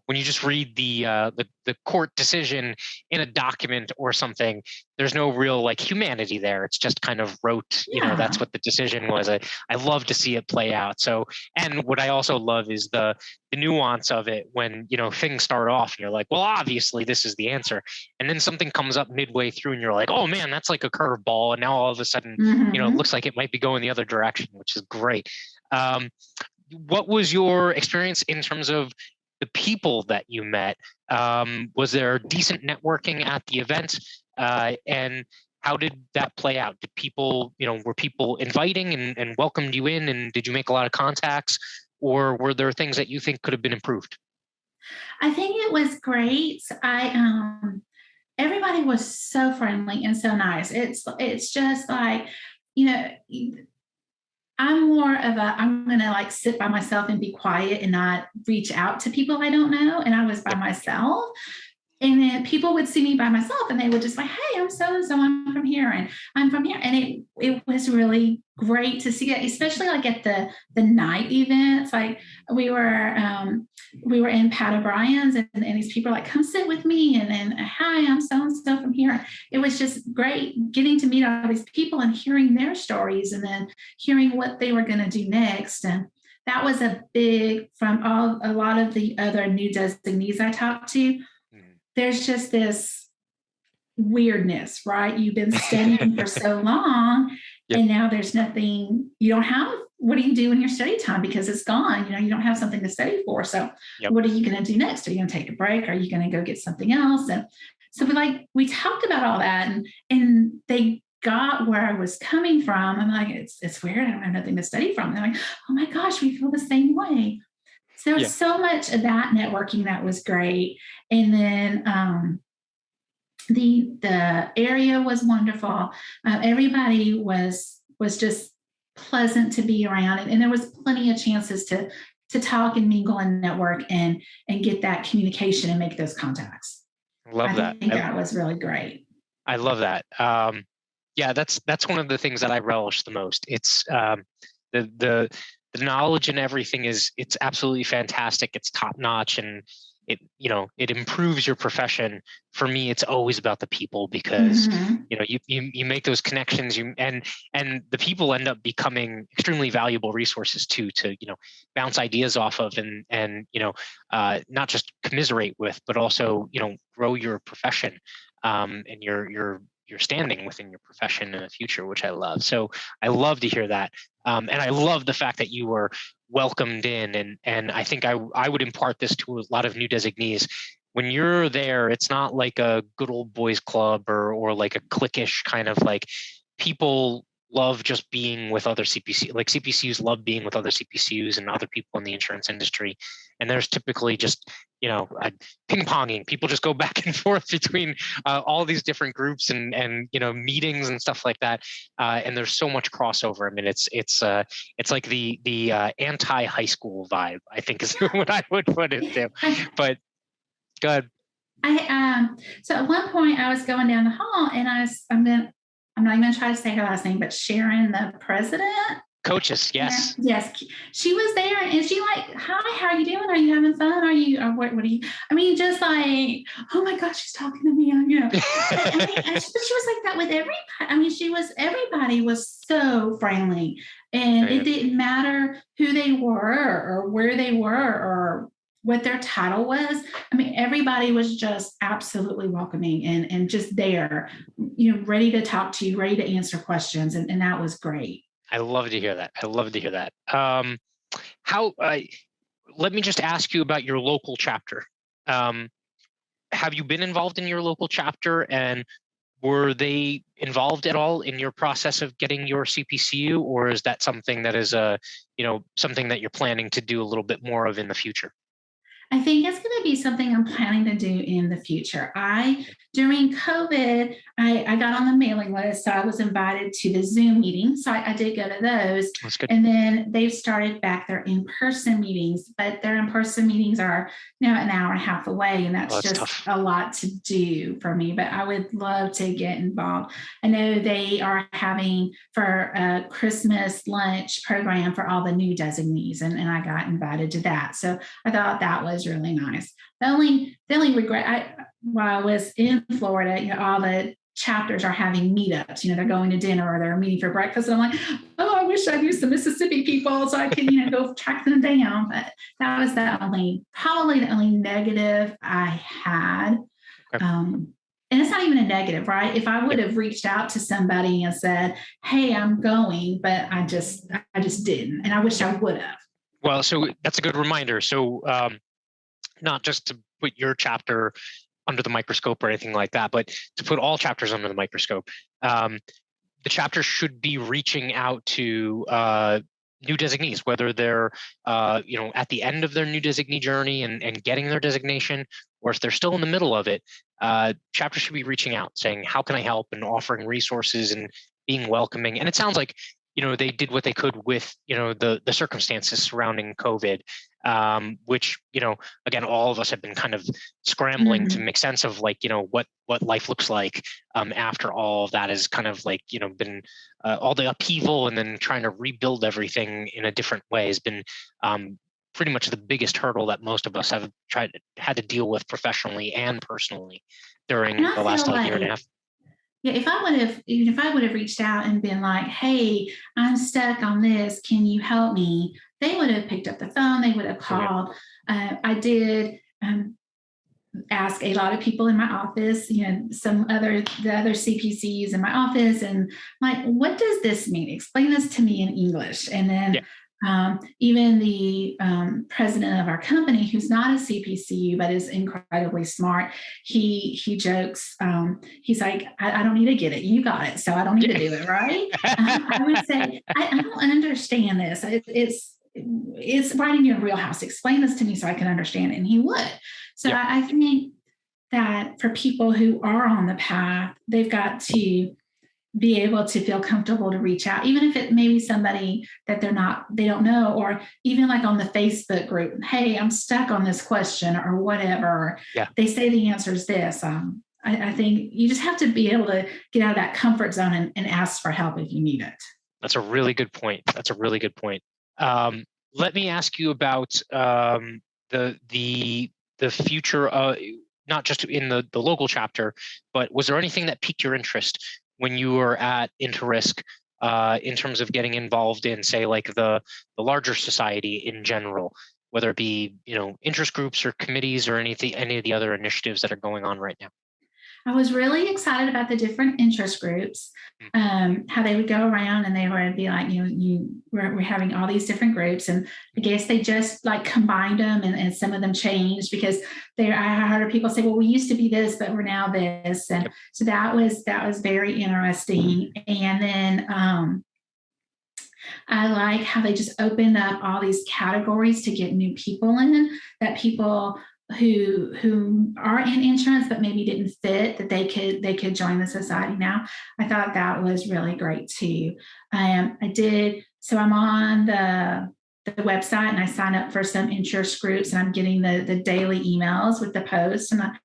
when you just read the court decision in a document or something, there's no real humanity there. It's just kind of rote, that's what the decision was. I love to see it play out. So, and what I also love is the nuance of it when, things start off and you're like, well, obviously this is the answer. And then something comes up midway through and you're like, oh man, that's like a curveball. And now all of a sudden, it looks like it might be going the other direction, which is great. What was your experience in terms of the people that you met? Was there decent networking at the event? And how did that play out? Did people, were people inviting and welcomed you in? And did you make a lot of contacts? Or were there things that you think could have been improved? I think it was great. Everybody was so friendly and so nice. It's just like, I'm more of I'm going to sit by myself and be quiet and not reach out to people I don't know. And I was by myself. And then people would see me by myself and they would just like, "Hey, I'm so-and-so, I'm from here, and I'm from here." And it was really great to see it, especially at the night events. We were in Pat O'Brien's and these people are like, "Come sit with me." And then, "Hi, I'm so-and-so from here." It was just great getting to meet all these people and hearing their stories and then hearing what they were going to do next. And that was a lot of the other new designees I talked to. There's just this weirdness, right? You've been studying for so long, and now there's nothing, you don't have, what do you do in your study time? Because it's gone, you don't have something to study for. So what are you going to do next? Are you going to take a break? Are you going to go get something else? And So we talked about all that, and they got where I was coming from. I'm like, it's weird. I don't have nothing to study from. And they're like, oh my gosh, we feel the same way. So there was so much of that networking that was great. And then the area was wonderful. Everybody was just pleasant to be around, and there was plenty of chances to talk and mingle and network and get that communication and make those contacts. Love that. I think that was really great. I love that. Yeah, that's one of the things that I relish the most. It's the knowledge and everything it's absolutely fantastic. It's top notch, and it improves your profession. For me, it's always about the people, because you make those connections, and the people end up becoming extremely valuable resources too, to bounce ideas off of, and not just commiserate with, but also grow your profession and your standing within your profession in the future, which I love. So I love to hear that. And I love the fact that you were welcomed in. And I think I would impart this to a lot of new designees. When you're there, it's not like a good old boys club or like a cliquish kind of like, people love just being with other CPCUs. Like CPCUs love being with other CPCUs and other people in the insurance industry. And there's typically just, ping-ponging. People just go back and forth between all these different groups and meetings and stuff like that. And there's so much crossover. I mean, it's like the anti-high school vibe, I think is what I would put it to. But go ahead. So at one point I was going down the hall, and I'm not even going to try to say her last name, but Sharon, the president. Coaches, yes. Yes. She was there, and she like, hi, how are you doing? Are you having fun? What are you? I mean, just like, oh my gosh, she's talking to me. But she was like that with everybody. I mean, everybody was so friendly, and it didn't matter who they were or where they were or what their title was. I mean, everybody was just absolutely welcoming and just there, ready to talk to you, ready to answer questions. And that was great. I love to hear that. Let me just ask you about your local chapter. Have you been involved in your local chapter, and were they involved at all in your process of getting your CPCU, or is that something that is something that you're planning to do a little bit more of in the future? I think it's going to be something I'm planning to do in the future. During COVID, I got on the mailing list, so I was invited to the Zoom meetings. So I did go to those. That's good. And then they've started back their in-person meetings, but their in-person meetings are now an hour and a half away, and that's just tough. A lot to do for me, but I would love to get involved. I know they are having for a Christmas lunch program for all the new designees, and I got invited to that. So I thought that was really nice. The only regret, while I was in Florida, all the chapters are having meetups. They're going to dinner or they're meeting for breakfast. And I'm like, oh, I wish I knew some Mississippi people so I could, go track them down. But that was probably the only negative I had. Okay. And it's not even a negative, right? If I would have reached out to somebody and said, hey, I'm going, but I just didn't. And I wish I would have. Well, so that's a good reminder. So not just to put your chapter under the microscope or anything like that, but to put all chapters under the microscope. The chapter should be reaching out to new designees, whether they're at the end of their new designee journey and getting their designation, or if they're still in the middle of it. Chapter should be reaching out, saying, how can I help, and offering resources and being welcoming. And it sounds like they did what they could with the circumstances surrounding COVID, which again, all of us have been kind of scrambling to make sense of what life looks like after all of that has kind of been all the upheaval, and then trying to rebuild everything in a different way has been pretty much the biggest hurdle that most of us have had to deal with professionally and personally during the last year and a half. Yeah, if I would have reached out and been like, hey, I'm stuck on this, can you help me? They would have picked up the phone, they would have called. I did ask a lot of people in my office, the other CPCs in my office, and like, what does this mean? Explain this to me in English. And then Even the president of our company, who's not a CPCU but is incredibly smart, he jokes. He's like, I don't need to get it. You got it, so I don't need to do it, right? I would say, I don't understand this. It's right in your wheelhouse. Explain this to me so I can understand it. And he would. So I think that for people who are on the path, they've got to be able to feel comfortable to reach out, even if it may be somebody that they don't know, or even like on the Facebook group, hey, I'm stuck on this question or whatever. Yeah. They say the answer is this. I think you just have to be able to get out of that comfort zone and ask for help if you need it. That's a really good point. Let me ask you about the future, not just in the local chapter, but was there anything that piqued your interest when you were at InterRisk in terms of getting involved in, say, like the larger society in general, whether it be, interest groups or committees or any of the other initiatives that are going on right now? I was really excited about the different interest groups, how they would go around and they would be like, we're having all these different groups. And I guess they just like combined them and some of them changed because I heard people say, well, we used to be this, but we're now this. And so that was very interesting. And then I like how they just opened up all these categories to get new people in, that people who are in insurance but maybe didn't fit, that they could join the society now. I thought that was really great too. I did, so I'm on the website and I signed up for some interest groups and I'm getting the daily emails with the posts, and I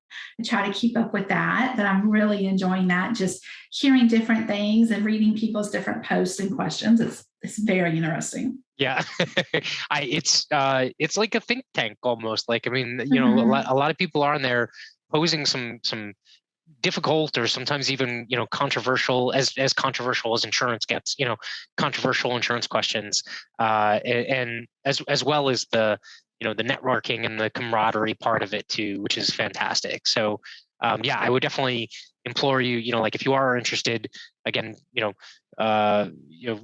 try to keep up with that, but I'm really enjoying that, just hearing different things and reading people's different posts and questions. It's very interesting. Yeah, it's like a think tank almost. Like, I mean, a lot of people are on there posing some difficult or sometimes even controversial, as controversial as insurance gets, controversial insurance questions, and as well as the the networking and the camaraderie part of it too, which is fantastic. So I would definitely implore you, like if you are interested, again,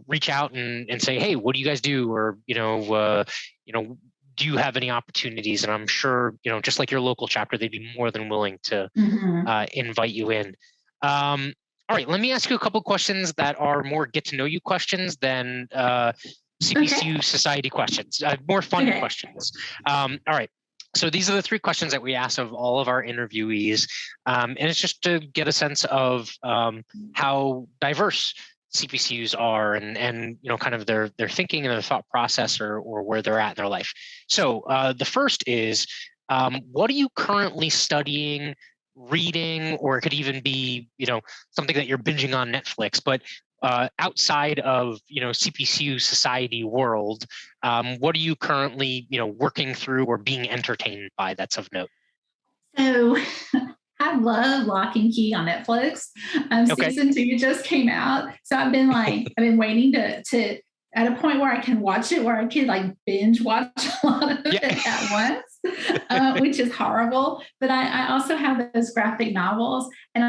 reach out and say, hey, what do you guys do? Or, do you have any opportunities? And I'm sure, just like your local chapter, they'd be more than willing to invite you in. All right, let me ask you a couple of questions that are more get to know you questions than CPCU Society questions, more fun questions. All right. So these are the 3 questions that we ask of all of our interviewees. And it's just to get a sense of how diverse CPCUs are and kind of their thinking and their thought process or where they're at in their life. So the first is, what are you currently studying, reading, or it could even be, something that you're binging on Netflix, but outside of, CPCU Society world, what are you currently, working through or being entertained by that's of note? So I love Lock and Key on Netflix. Season 2 just came out. So I've been waiting to at a point where I can watch it, where I can like binge watch a lot of it at once, which is horrible. But I also have those graphic novels, and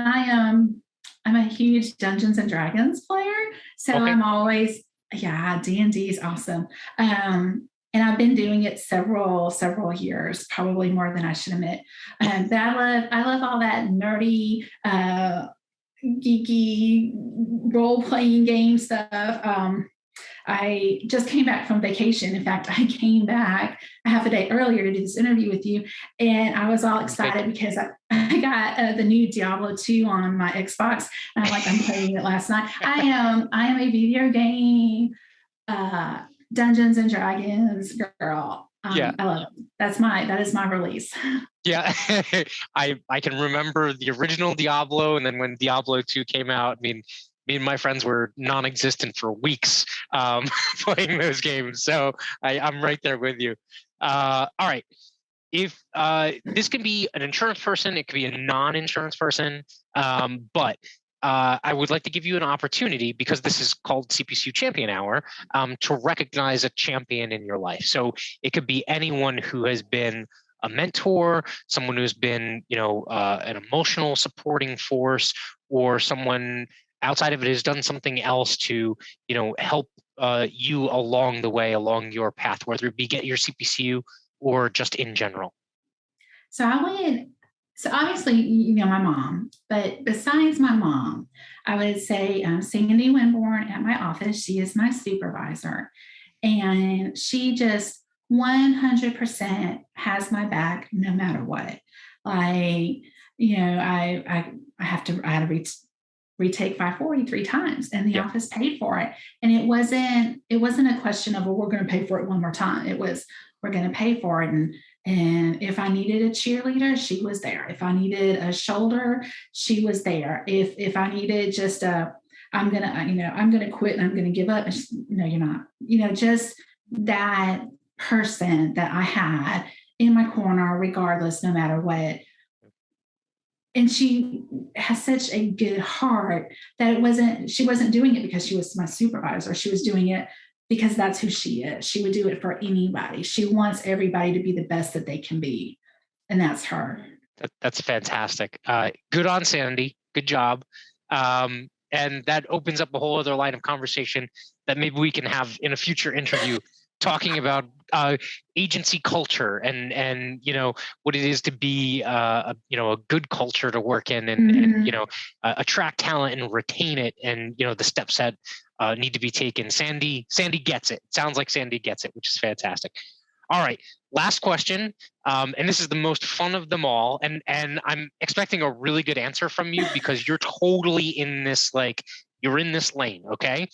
I'm a huge Dungeons and Dragons player. So I'm always, D&D is awesome. And I've been doing it several years, probably more than I should admit. But I love all that nerdy, geeky role-playing game stuff. I just came back from vacation. In fact, I came back a half a day earlier to do this interview with you, and I was all excited because I got the new Diablo 2 on my Xbox, and I'm playing it last night. I am a video game Dungeons and Dragons girl. I love it. That is my release. Yeah, I can remember the original Diablo, and then when Diablo 2 came out, me and my friends were non-existent for weeks playing those games. So I'm right there with you. All right. If this can be an insurance person, it could be a non-insurance person, but I would like to give you an opportunity, because this is called CPCU Champion Hour, to recognize a champion in your life. So it could be anyone who has been a mentor, someone who's been, an emotional supporting force, or someone outside of it has done something else to, help you along the way, along your path, whether it be get your CPCU or just in general? So obviously, my mom, but besides my mom, I would say Sandy Winborn at my office. She is my supervisor, and she just 100% has my back no matter what. Like, I had to retake 540 3 times, and the office paid for it. And it wasn't a question of, well, we're going to pay for it one more time. It was, we're going to pay for it. And if I needed a cheerleader, she was there. If I needed a shoulder, she was there. If I needed just I'm going to quit and I'm going to give up. No, you're not, just that person that I had in my corner, regardless, no matter what. And she has such a good heart that she wasn't doing it because she was my supervisor. She was doing it because that's who she is. She would do it for anybody. She wants everybody to be the best that they can be. And that's her. That's fantastic. Good on Sandy. Good job. And that opens up a whole other line of conversation that maybe we can have in a future interview, talking about agency culture and what it is to be a good culture to work in, and attract talent and retain it, and the steps that need to be taken. Sandy gets it. Sounds like Sandy gets it, which is fantastic. All right, last question, and this is the most fun of them all, and I'm expecting a really good answer from you because you're totally in this, you're in this lane. Okay,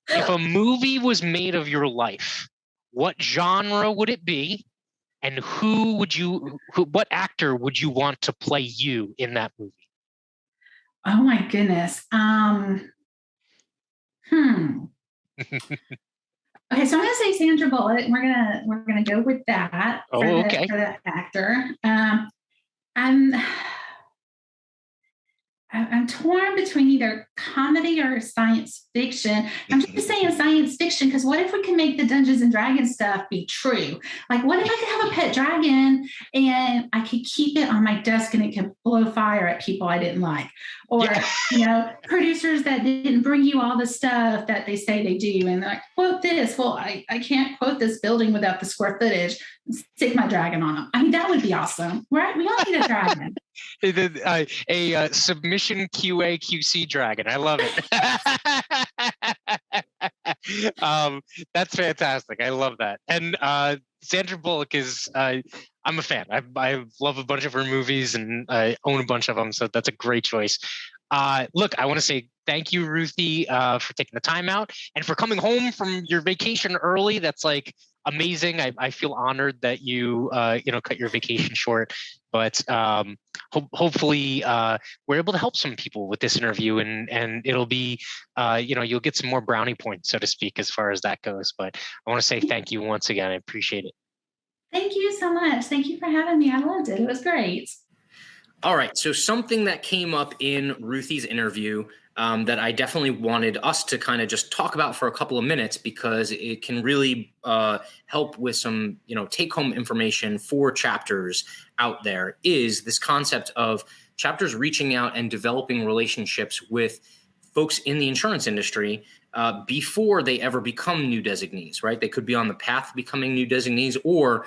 if a movie was made of your life, what genre would it be, and what actor would you want to play you in that movie? Oh my goodness. Okay, so I'm gonna say Sandra Bullock. We're gonna go with that for the actor. I'm torn between either comedy or science fiction. I'm just saying science fiction because what if we can make the Dungeons and Dragons stuff be true? Like, what if I could have a pet dragon and I could keep it on my desk and it could blow fire at people I didn't like? Or, producers that didn't bring you all the stuff that they say they do. And they're like, quote this. Well, I can't quote this building without the square footage. Stick my dragon on them. I mean, that would be awesome. Right? We all need a dragon. A submission QA QC dragon. I love it. That's fantastic. I love that. And Sandra Bullock is, I'm a fan. I love a bunch of her movies and I own a bunch of them. So that's a great choice. Look, I want to say thank you, Ruthie, for taking the time out and for coming home from your vacation early. That's amazing. I feel honored that you cut your vacation short, but hopefully we're able to help some people with this interview, and it'll be you'll get some more brownie points, so to speak, as far as that goes. But I want to say thank you once again. I appreciate it. Thank you so much. Thank you for having me. I loved it. It was great. All right. So something that came up in Ruthie's interview that I definitely wanted us to kind of just talk about for a couple of minutes, because it can really help with some, take-home information for chapters out there, is this concept of chapters reaching out and developing relationships with folks in the insurance industry before they ever become new designees, right? They could be on the path to becoming new designees, or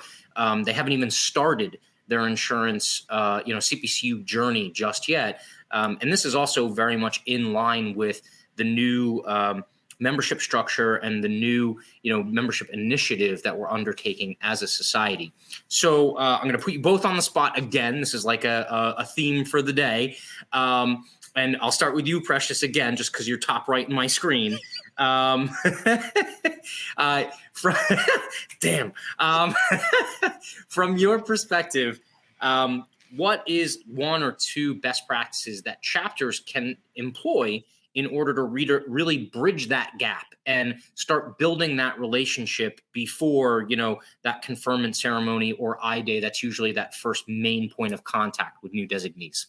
they haven't even started their insurance, CPCU journey just yet. And this is also very much in line with the new membership structure and the new, membership initiative that we're undertaking as a society. So I'm going to put you both on the spot again. This is like a theme for the day. And I'll start with you, Precious, again, just because you're top right in my screen. From your perspective, what is one or two best practices that chapters can employ in order to really bridge that gap and start building that relationship before, that conferment ceremony or I-Day? That's usually that first main point of contact with new designees.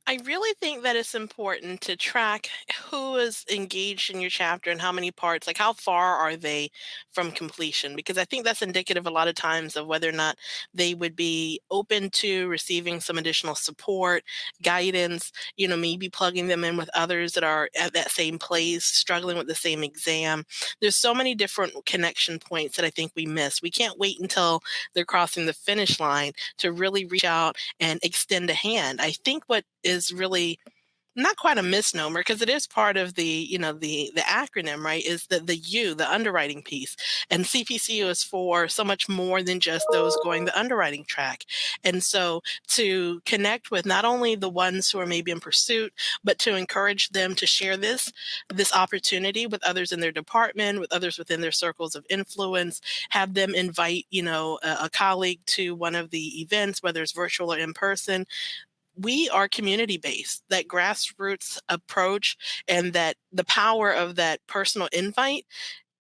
I really think that it's important to track who is engaged in your chapter and how many parts, like how far are they from completion? Because I think that's indicative a lot of times of whether or not they would be open to receiving some additional support, guidance, maybe plugging them in with others that are at that same place, struggling with the same exam. There's so many different connection points that I think we miss. We can't wait until they're crossing the finish line to really reach out and extend a hand. I think what is really not quite a misnomer, because it is part of the acronym, right, is the underwriting piece. And CPCU is for so much more than just those going the underwriting track. And so to connect with not only the ones who are maybe in pursuit, but to encourage them to share this opportunity with others in their department, with others within their circles of influence, have them invite a colleague to one of the events, whether it's virtual or in person. We are community based, that grassroots approach, and that the power of that personal invite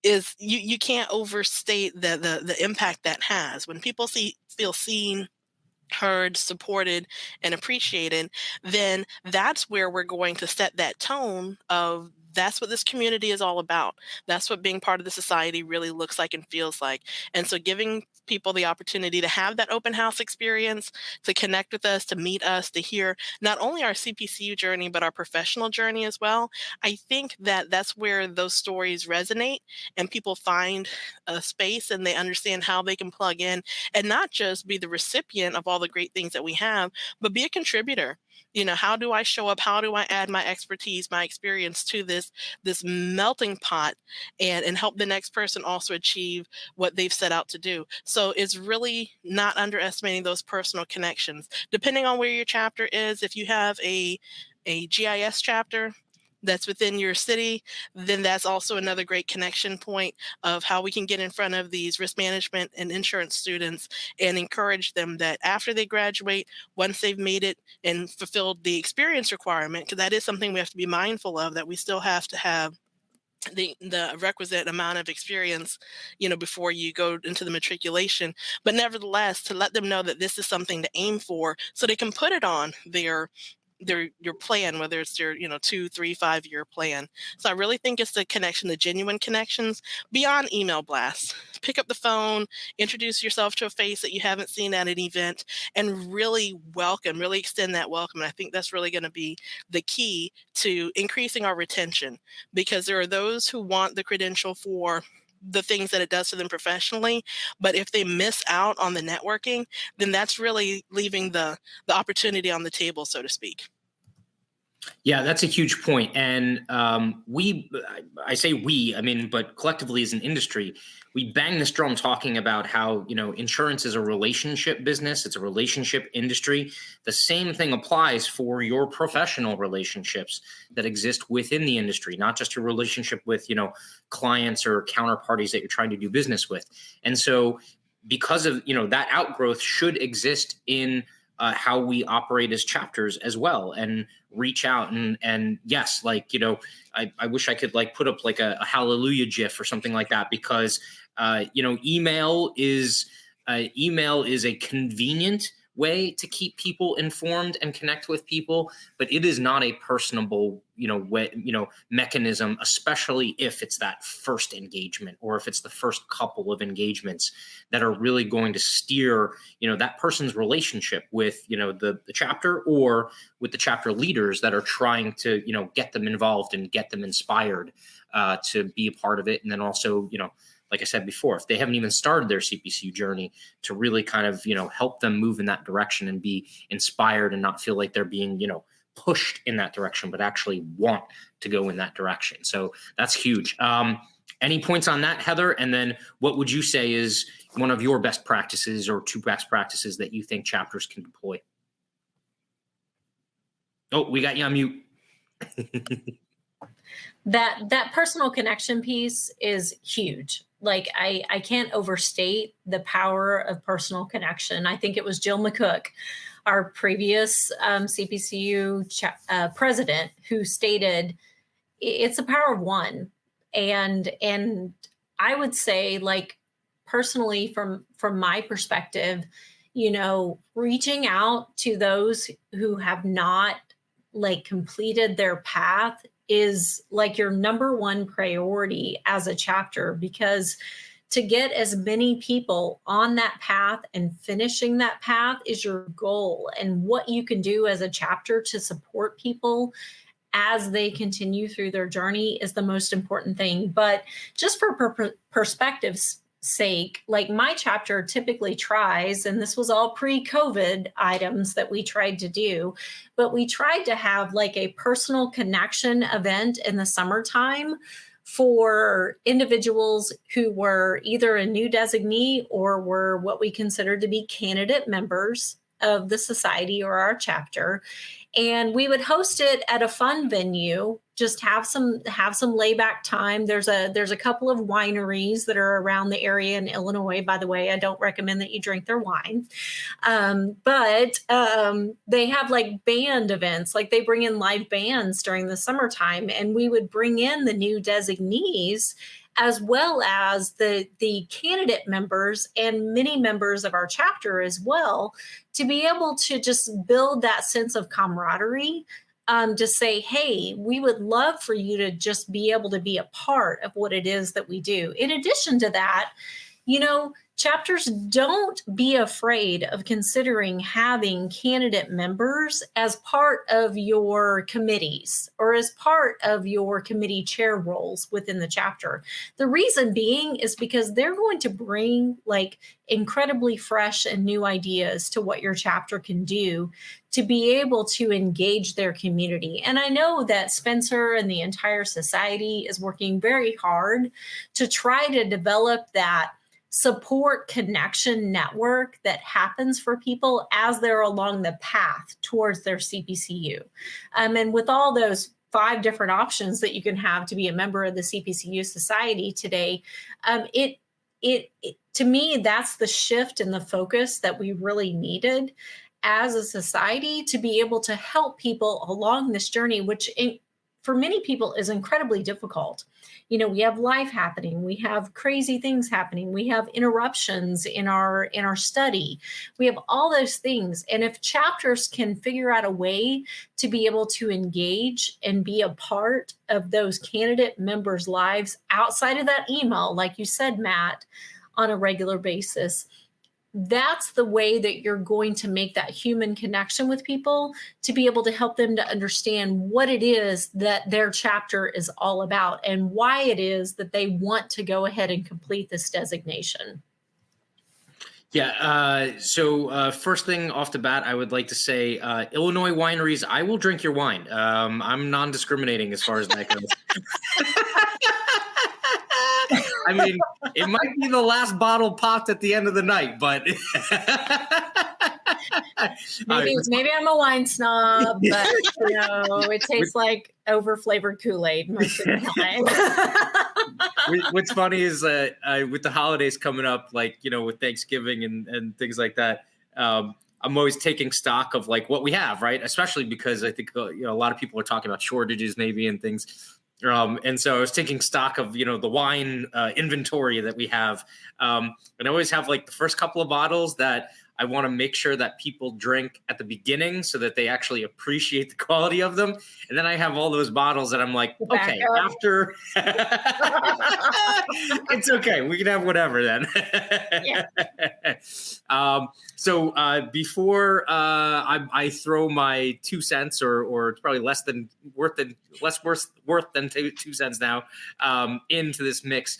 is, you can't overstate the impact that has. When people feel seen, heard, supported, and appreciated, then that's where we're going to set that tone of, that's what this community is all about. That's what being part of the society really looks like and feels like. And so giving people the opportunity to have that open house experience, to connect with us, to meet us, to hear not only our CPCU journey, but our professional journey as well. I think that that's where those stories resonate and people find a space and they understand how they can plug in and not just be the recipient of all the great things that we have, but be a contributor. How do I show up? How do I add my expertise, my experience to this melting pot, and help the next person also achieve what they've set out to do? So it's really not underestimating those personal connections. Depending on where your chapter is, if you have a GIS chapter that's within your city, then that's also another great connection point of how we can get in front of these risk management and insurance students and encourage them that after they graduate, once they've made it and fulfilled the experience requirement, because that is something we have to be mindful of, that we still have to have the requisite amount of experience, before you go into the matriculation, but nevertheless, to let them know that this is something to aim for so they can put it on your plan, whether it's your 2, 3, 5 year plan. So I really think it's the connection, the genuine connections beyond email blasts. Pick up the phone, introduce yourself to a face that you haven't seen at an event, and really extend that welcome. And I think that's really going to be the key to increasing our retention, because there are those who want the credential for the things that it does for them professionally, but if they miss out on the networking, then that's really leaving the opportunity on the table, so to speak. Yeah, that's a huge point. And I say we, I mean, but collectively as an industry, we bang this drum talking about how, insurance is a relationship business. It's a relationship industry. The same thing applies for your professional relationships that exist within the industry, not just your relationship with, clients or counterparties that you're trying to do business with. And so because of, that outgrowth should exist in how we operate as chapters as well, and reach out and yes, I wish I could put up a hallelujah gif or something like that, because email is a convenient way to keep people informed and connect with people, but it is not a personable mechanism, especially if it's that first engagement or if it's the first couple of engagements that are really going to steer that person's relationship with the chapter or with the chapter leaders that are trying to get them involved and get them inspired to be a part of it. And then also like I said before, if they haven't even started their CPCU journey, to really kind of, help them move in that direction and be inspired and not feel like they're being, pushed in that direction, but actually want to go in that direction. So that's huge. Any points on that, Heather? And then what would you say is one of your best practices or 2 best practices that you think chapters can deploy? Oh, we got you on mute. That personal connection piece is huge. I can't overstate the power of personal connection. I think it was Jill McCook, our previous CPCU president, who stated it's a power of one. And I would say, personally, from my perspective, reaching out to those who have not like completed their path is like your number one priority as a chapter, because to get as many people on that path and finishing that path is your goal. And what you can do as a chapter to support people as they continue through their journey is the most important thing. But just for perspective's sake, like my chapter typically tries, and this was all pre-COVID items that we tried to do, but we tried to have like a personal connection event in the summertime for individuals who were either a new designee or were what we considered to be candidate members of the society or our chapter. And we would host it at a fun venue, just have some layback time. There's a couple of wineries that are around the area in Illinois. By the way, I don't recommend that you drink their wine. But they have like band events, like they bring in live bands during the summertime, and we would bring in the new designees as well as the candidate members and many members of our chapter as well, to be able to just build that sense of camaraderie, to say, hey, we would love for you to just be able to be a part of what it is that we do. In addition to that, chapters, don't be afraid of considering having candidate members as part of your committees or as part of your committee chair roles within the chapter. The reason being is because they're going to bring like incredibly fresh and new ideas to what your chapter can do to be able to engage their community. And I know that Spencer and the entire society is working very hard to try to develop that support connection network that happens for people as they're along the path towards their CPCU. And with all those 5 different options that you can have to be a member of the CPCU Society today, it to me, that's the shift in the focus that we really needed as a society to be able to help people along this journey, which for many people is incredibly difficult. We have life happening, we have crazy things happening, we have interruptions in our study, we have all those things. And if chapters can figure out a way to be able to engage and be a part of those candidate members' lives outside of that email, like you said, Matt, on a regular basis, that's the way that you're going to make that human connection with people, to be able to help them to understand what it is that their chapter is all about and why it is that they want to go ahead and complete this designation. Yeah. So first thing off the bat, I would like to say, Illinois wineries, I will drink your wine. I'm non-discriminating as far as that goes. I mean, it might be the last bottle popped at the end of the night, but maybe I'm a wine snob, but it tastes like over-flavored Kool-Aid most of the time. What's funny is with the holidays coming up, like with Thanksgiving and things like that, I'm always taking stock of like what we have, right? Especially because I think a lot of people are talking about shortages maybe and things. And so I was taking stock of, the wine inventory that we have. And I always have like the first couple of bottles that I want to make sure that people drink at the beginning so that they actually appreciate the quality of them. And then I have all those bottles that I'm like, okay, after it's okay. We can have whatever then. Yeah. So before I throw my 2 cents, or it's probably less worth than 2 cents now, into this mix,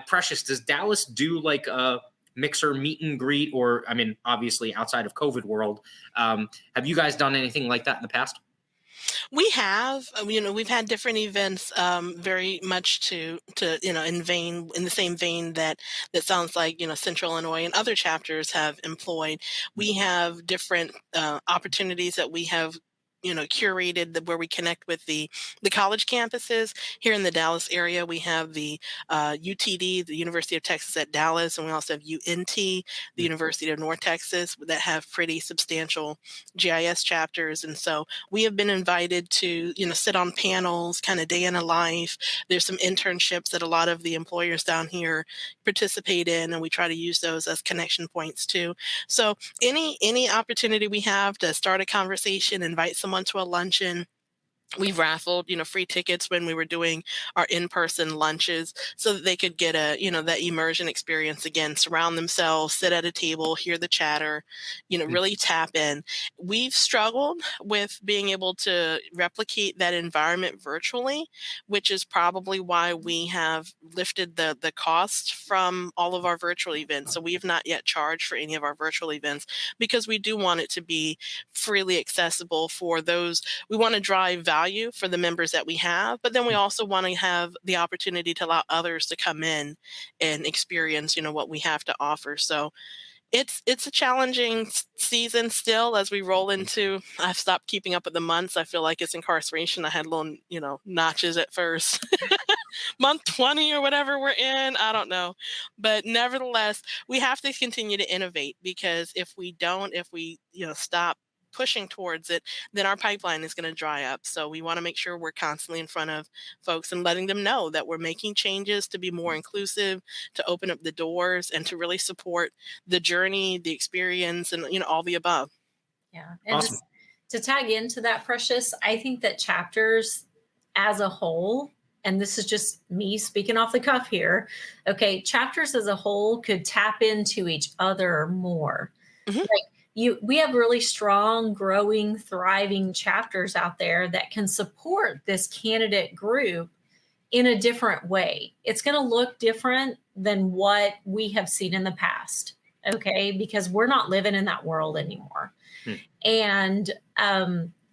Precious, does Dallas do like a mixer meet and greet, or I mean, obviously outside of COVID world, have you guys done anything like that in the past? We have, we've had different events, very much to in the same vein that sounds like Central Illinois and other chapters have employed. We have different opportunities that we have curated where we connect with the college campuses. Here in the Dallas area, we have the UTD, the University of Texas at Dallas, and we also have UNT, the University of North Texas, that have pretty substantial GIS chapters. And so we have been invited to, sit on panels, kind of day in a life. There's some internships that a lot of the employers down here participate in, and we try to use those as connection points too. So any opportunity we have to start a conversation, invite someone someone to a luncheon. We've raffled, free tickets when we were doing our in-person lunches so that they could get that immersion experience again, surround themselves, sit at a table, hear the chatter, really tap in. We've struggled with being able to replicate that environment virtually, which is probably why we have lifted the cost from all of our virtual events. So we have not yet charged for any of our virtual events because we do want it to be freely accessible for those. We want to drive value for the members that we have, but then we also want to have the opportunity to allow others to come in and experience, what we have to offer. So it's a challenging season still as we roll into, I've stopped keeping up with the months. I feel like it's incarceration. I had little, notches at first. Month 20 or whatever we're in, I don't know. But nevertheless, we have to continue to innovate, because if we don't, stop pushing towards it, then our pipeline is going to dry up. So we want to make sure we're constantly in front of folks and letting them know that we're making changes to be more inclusive, to open up the doors, and to really support the journey, the experience, and all the above. Yeah. And Awesome. to tag into that, Precious, I think that chapters as a whole, and this is just me speaking off the cuff here, okay, chapters as a whole could tap into each other more. Mm-hmm. We have really strong, growing, thriving chapters out there that can support this candidate group in a different way. It's going to look different than what we have seen in the past, okay? Because we're not living in that world anymore. And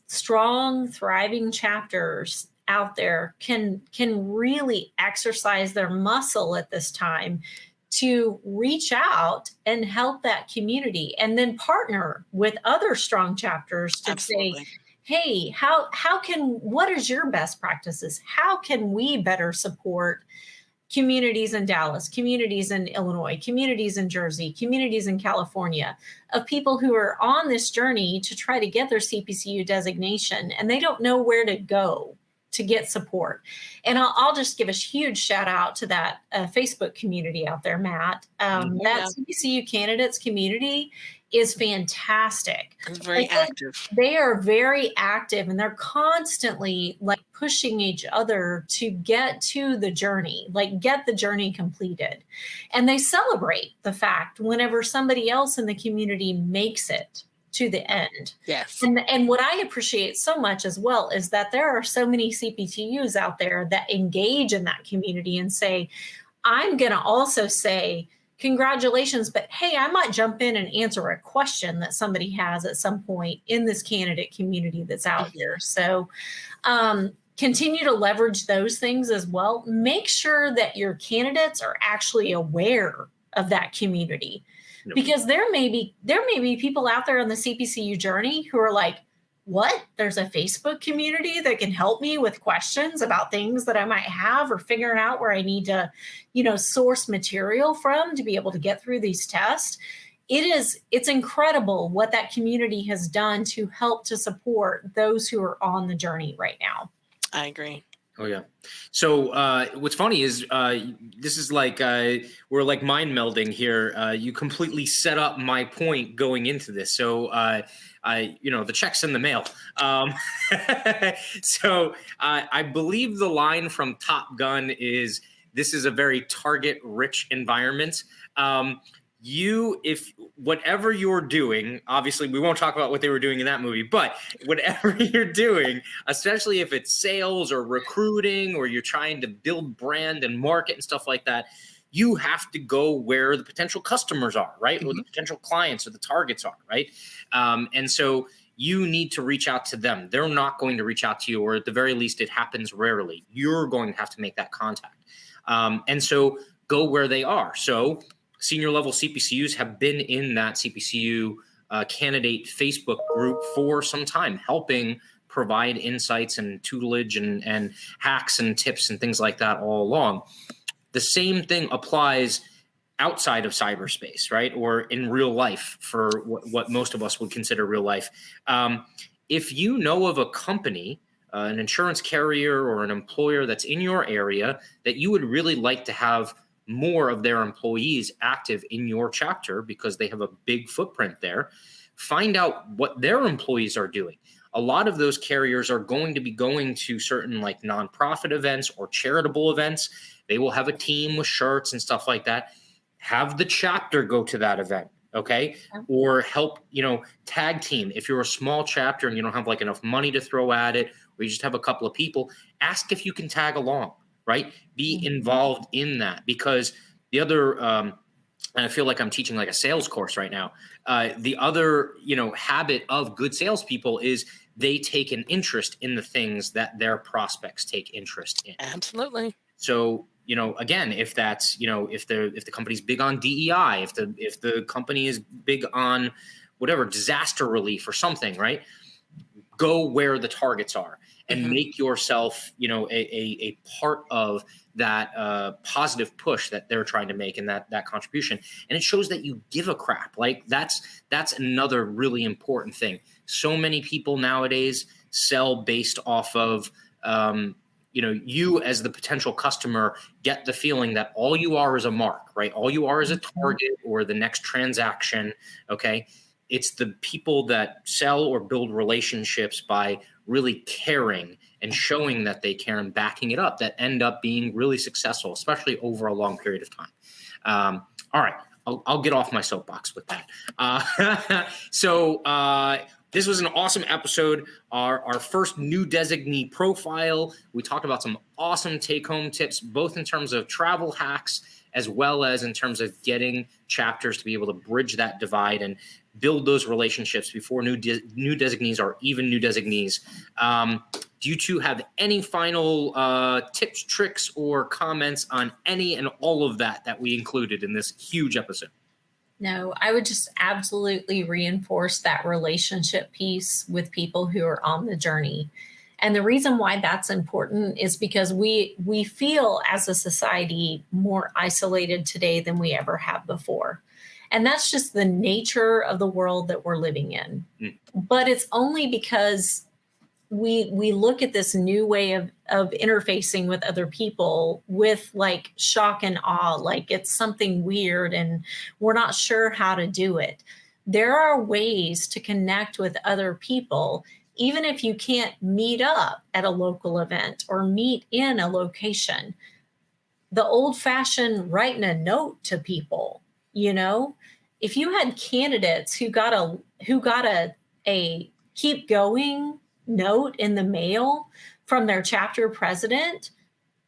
strong, thriving chapters out there can really exercise their muscle at this time to reach out and help that community, and then partner with other strong chapters to Absolutely. say, hey, what is your best practices? How can we better support communities in Dallas, communities in Illinois, communities in Jersey, communities in California, of people who are on this journey to try to get their CPCU designation, and they don't know where to go to get support. And I'll just give a huge shout out to that Facebook community out there, Matt. That CPCU candidates community is fantastic. It's very active. They are very active, and they're constantly pushing each other to get to the journey, get the journey completed. And they celebrate the fact whenever somebody else in the community makes it to the end. Yes. And what I appreciate so much as well is that there are so many CPTUs out there that engage in that community and say, I'm going to also say, congratulations, but hey, I might jump in and answer a question that somebody has at some point in this candidate community that's out here. So continue to leverage those things as well. Make sure that your candidates are actually aware of that community. Because there may be people out there on the CPCU journey who are like, what? There's a Facebook community that can help me with questions about things that I might have, or figuring out where I need to, source material from to be able to get through these tests. It's incredible what that community has done to help to support those who are on the journey right now. I agree. Oh, yeah. So what's funny is this is we're mind melding here. You completely set up my point going into this. So, the check's in the mail. So I believe the line from Top Gun is, this is a very target rich environment. If whatever you're doing, obviously we won't talk about what they were doing in that movie, but whatever you're doing, especially if it's sales or recruiting, or you're trying to build brand and market and stuff like that, you have to go where the potential customers are, right? Or the potential clients or the targets are, right? And so you need to reach out to them. They're not going to reach out to you, or at the very least, it happens rarely. You're going to have to make that contact. And so go where they are. So senior level CPCUs have been in that CPCU candidate Facebook group for some time, helping provide insights and tutelage and hacks and tips and things like that all along. The same thing applies outside of cyberspace, right? Or in real life, for what most of us would consider real life. If you know of a company, an insurance carrier or an employer that's in your area that you would really like to have more of their employees active in your chapter because they have a big footprint there, find out what their employees are doing. a lot of those carriers are going to be going to certain like nonprofit events or charitable events. They will have a team with shirts and stuff like that. Have the chapter go to that event. Okay. Or help, tag team. If you're a small chapter and you don't have like enough money to throw at it, or you just have a couple of people, ask if you can tag along, right? Be involved in that, because the other, and I feel like I'm teaching like a sales course right now. The other, habit of good salespeople is they take an interest in the things that their prospects take interest in. Absolutely. So, again, if that's, if the company's big on DEI, if the company is big on whatever, disaster relief or something, right? Go where the targets are and make yourself, a part of that positive push that they're trying to make and that contribution. And it shows that you give a crap. Like that's another really important thing. So many people nowadays sell based off of, you as the potential customer get the feeling that all you are is a mark, right? All you are is a target or the next transaction. Okay. It's the people that sell or build relationships by really caring and showing that they care and backing it up that end up being really successful, especially over a long period of time. All right. I'll get off my soapbox with that. So this was an awesome episode. Our first new designee profile. We talked about some awesome take-home tips, both in terms of travel hacks, as well as in terms of getting chapters to be able to bridge that divide and build those relationships before new designees or even new designees. Do you two have any final tips, tricks, or comments on any and all of that we included in this huge episode? No, I would just absolutely reinforce that relationship piece with people who are on the journey. And the reason why that's important is because we feel as a society more isolated today than we ever have before. And that's just the nature of the world that we're living in. But it's only because we look at this new way of interfacing with other people with like shock and awe, like it's something weird and we're not sure how to do it. There are ways to connect with other people, even if you can't meet up at a local event or meet in a location. The old-fashioned writing a note to people, if you had candidates who got a keep going note in the mail from their chapter president,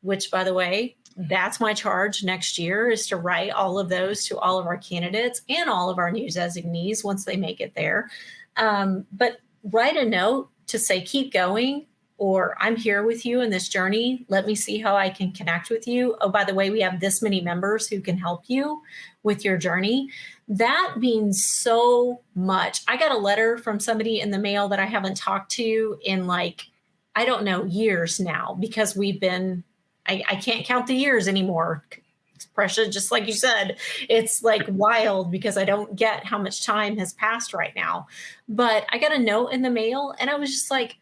which, by the way, that's my charge next year, is to write all of those to all of our candidates and all of our new designees once they make it there. But write a note to say, keep going, or I'm here with you in this journey. Let me see how I can connect with you. Oh, by the way, we have this many members who can help you with your journey. That means so much. I got a letter from somebody in the mail that I haven't talked to in years now, because we've been, I can't count the years anymore. It's precious, just like you said, it's like wild because I don't get how much time has passed right now. But I got a note in the mail and I was just like,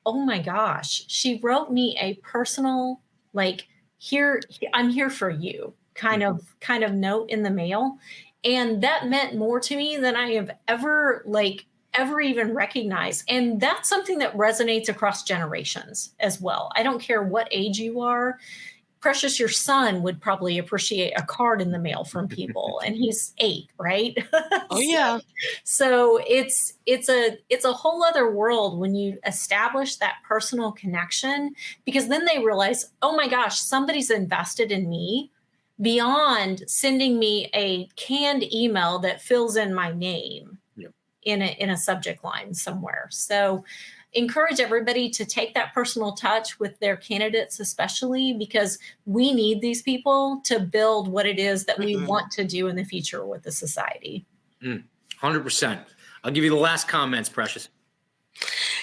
oh my gosh, she wrote me a personal, like, I'm here for you kind of note in the mail. And that meant more to me than I have ever even recognized. And that's something that resonates across generations as well. I don't care what age you are. Precious, your son would probably appreciate a card in the mail from people, and he's 8, right? Oh yeah. So it's a whole other world when you establish that personal connection, because then they realize, oh my gosh, somebody's invested in me beyond sending me a canned email that fills in my name in a subject line somewhere. So encourage everybody to take that personal touch with their candidates, especially because we need these people to build what it is that we want to do in the future with the society. 100%. I'll give you the last comments, Precious.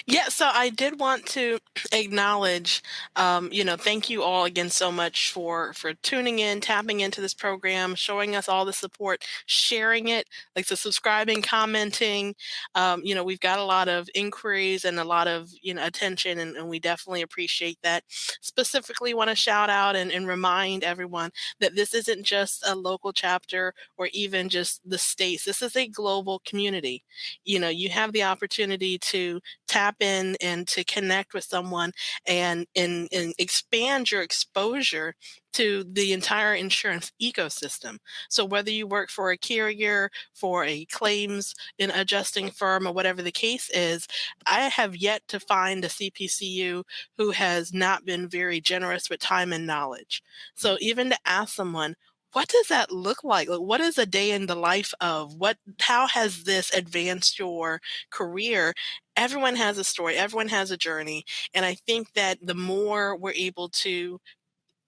Yeah, so I did want to acknowledge, thank you all again so much for tuning in, tapping into this program, showing us all the support, sharing it, like so subscribing, commenting. We've got a lot of inquiries and a lot of, attention, and we definitely appreciate that. Specifically want to shout out and remind everyone that this isn't just a local chapter or even just the states. This is a global community. You have the opportunity to tap in and to connect with someone and expand your exposure to the entire insurance ecosystem. So whether you work for a carrier, for a claims and adjusting firm, or whatever the case is, I have yet to find a CPCU who has not been very generous with time and knowledge. So even to ask someone, what does that look like? Like, what is a day in the life of? How has this advanced your career? Everyone has a story, everyone has a journey. And I think that the more we're able to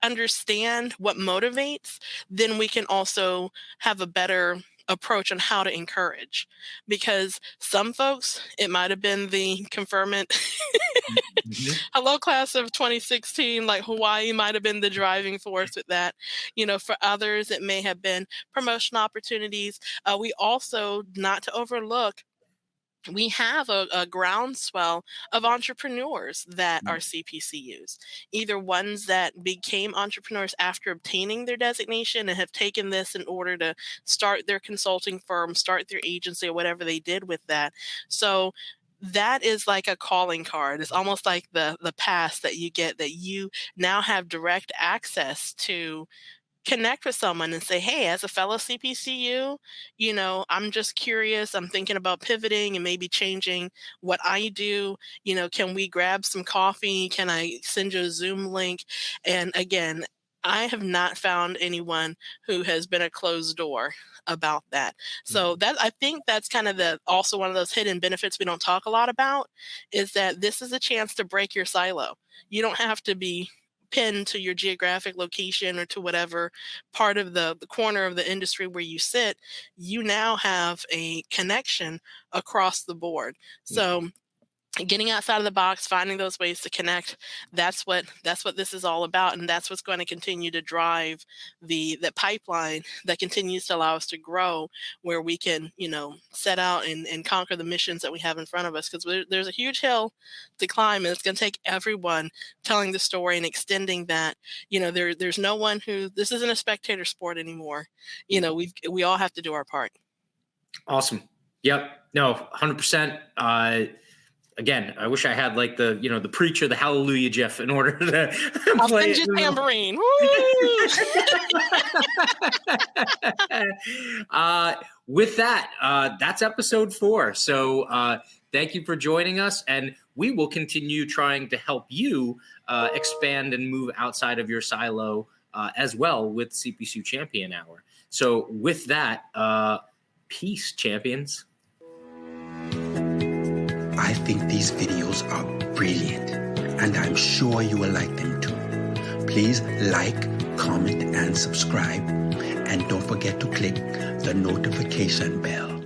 understand what motivates, then we can also have a better approach on how to encourage. Because some folks, it might have been the conferment hello class of 2016, like Hawaii might have been the driving force with that. For others, it may have been promotion opportunities. We also, not to overlook, we have a groundswell of entrepreneurs that are CPCUs, either ones that became entrepreneurs after obtaining their designation and have taken this in order to start their consulting firm, start their agency, or whatever they did with that. So that is like a calling card. It's almost like the pass that you get, that you now have direct access to connect with someone and say, hey, as a fellow CPCU, I'm just curious. I'm thinking about pivoting and maybe changing what I do. Can we grab some coffee? Can I send you a Zoom link? And again, I have not found anyone who has been a closed door about that. So I think that's kind of also one of those hidden benefits we don't talk a lot about, is that this is a chance to break your silo. You don't have to be pinned to your geographic location or to whatever part of the corner of the industry where you sit. You now have a connection across the board. So getting outside of the box, finding those ways to connect, that's what this is all about. And that's what's going to continue to drive the pipeline that continues to allow us to grow, where we can, set out and conquer the missions that we have in front of us. Because there's a huge hill to climb, and it's going to take everyone telling the story and extending that. There's no one this isn't a spectator sport anymore. We all have to do our part. Awesome. Yep. No, 100%. Again, I wish I had like the preacher, the hallelujah Jeff, in order to I'll play send you tambourine. With that, that's episode 4. So thank you for joining us, and we will continue trying to help you expand and move outside of your silo as well with CPCU Champion Hour. So with that, peace, champions. I think these videos are brilliant, and I'm sure you will like them too. Please like, comment, and subscribe, and don't forget to click the notification bell.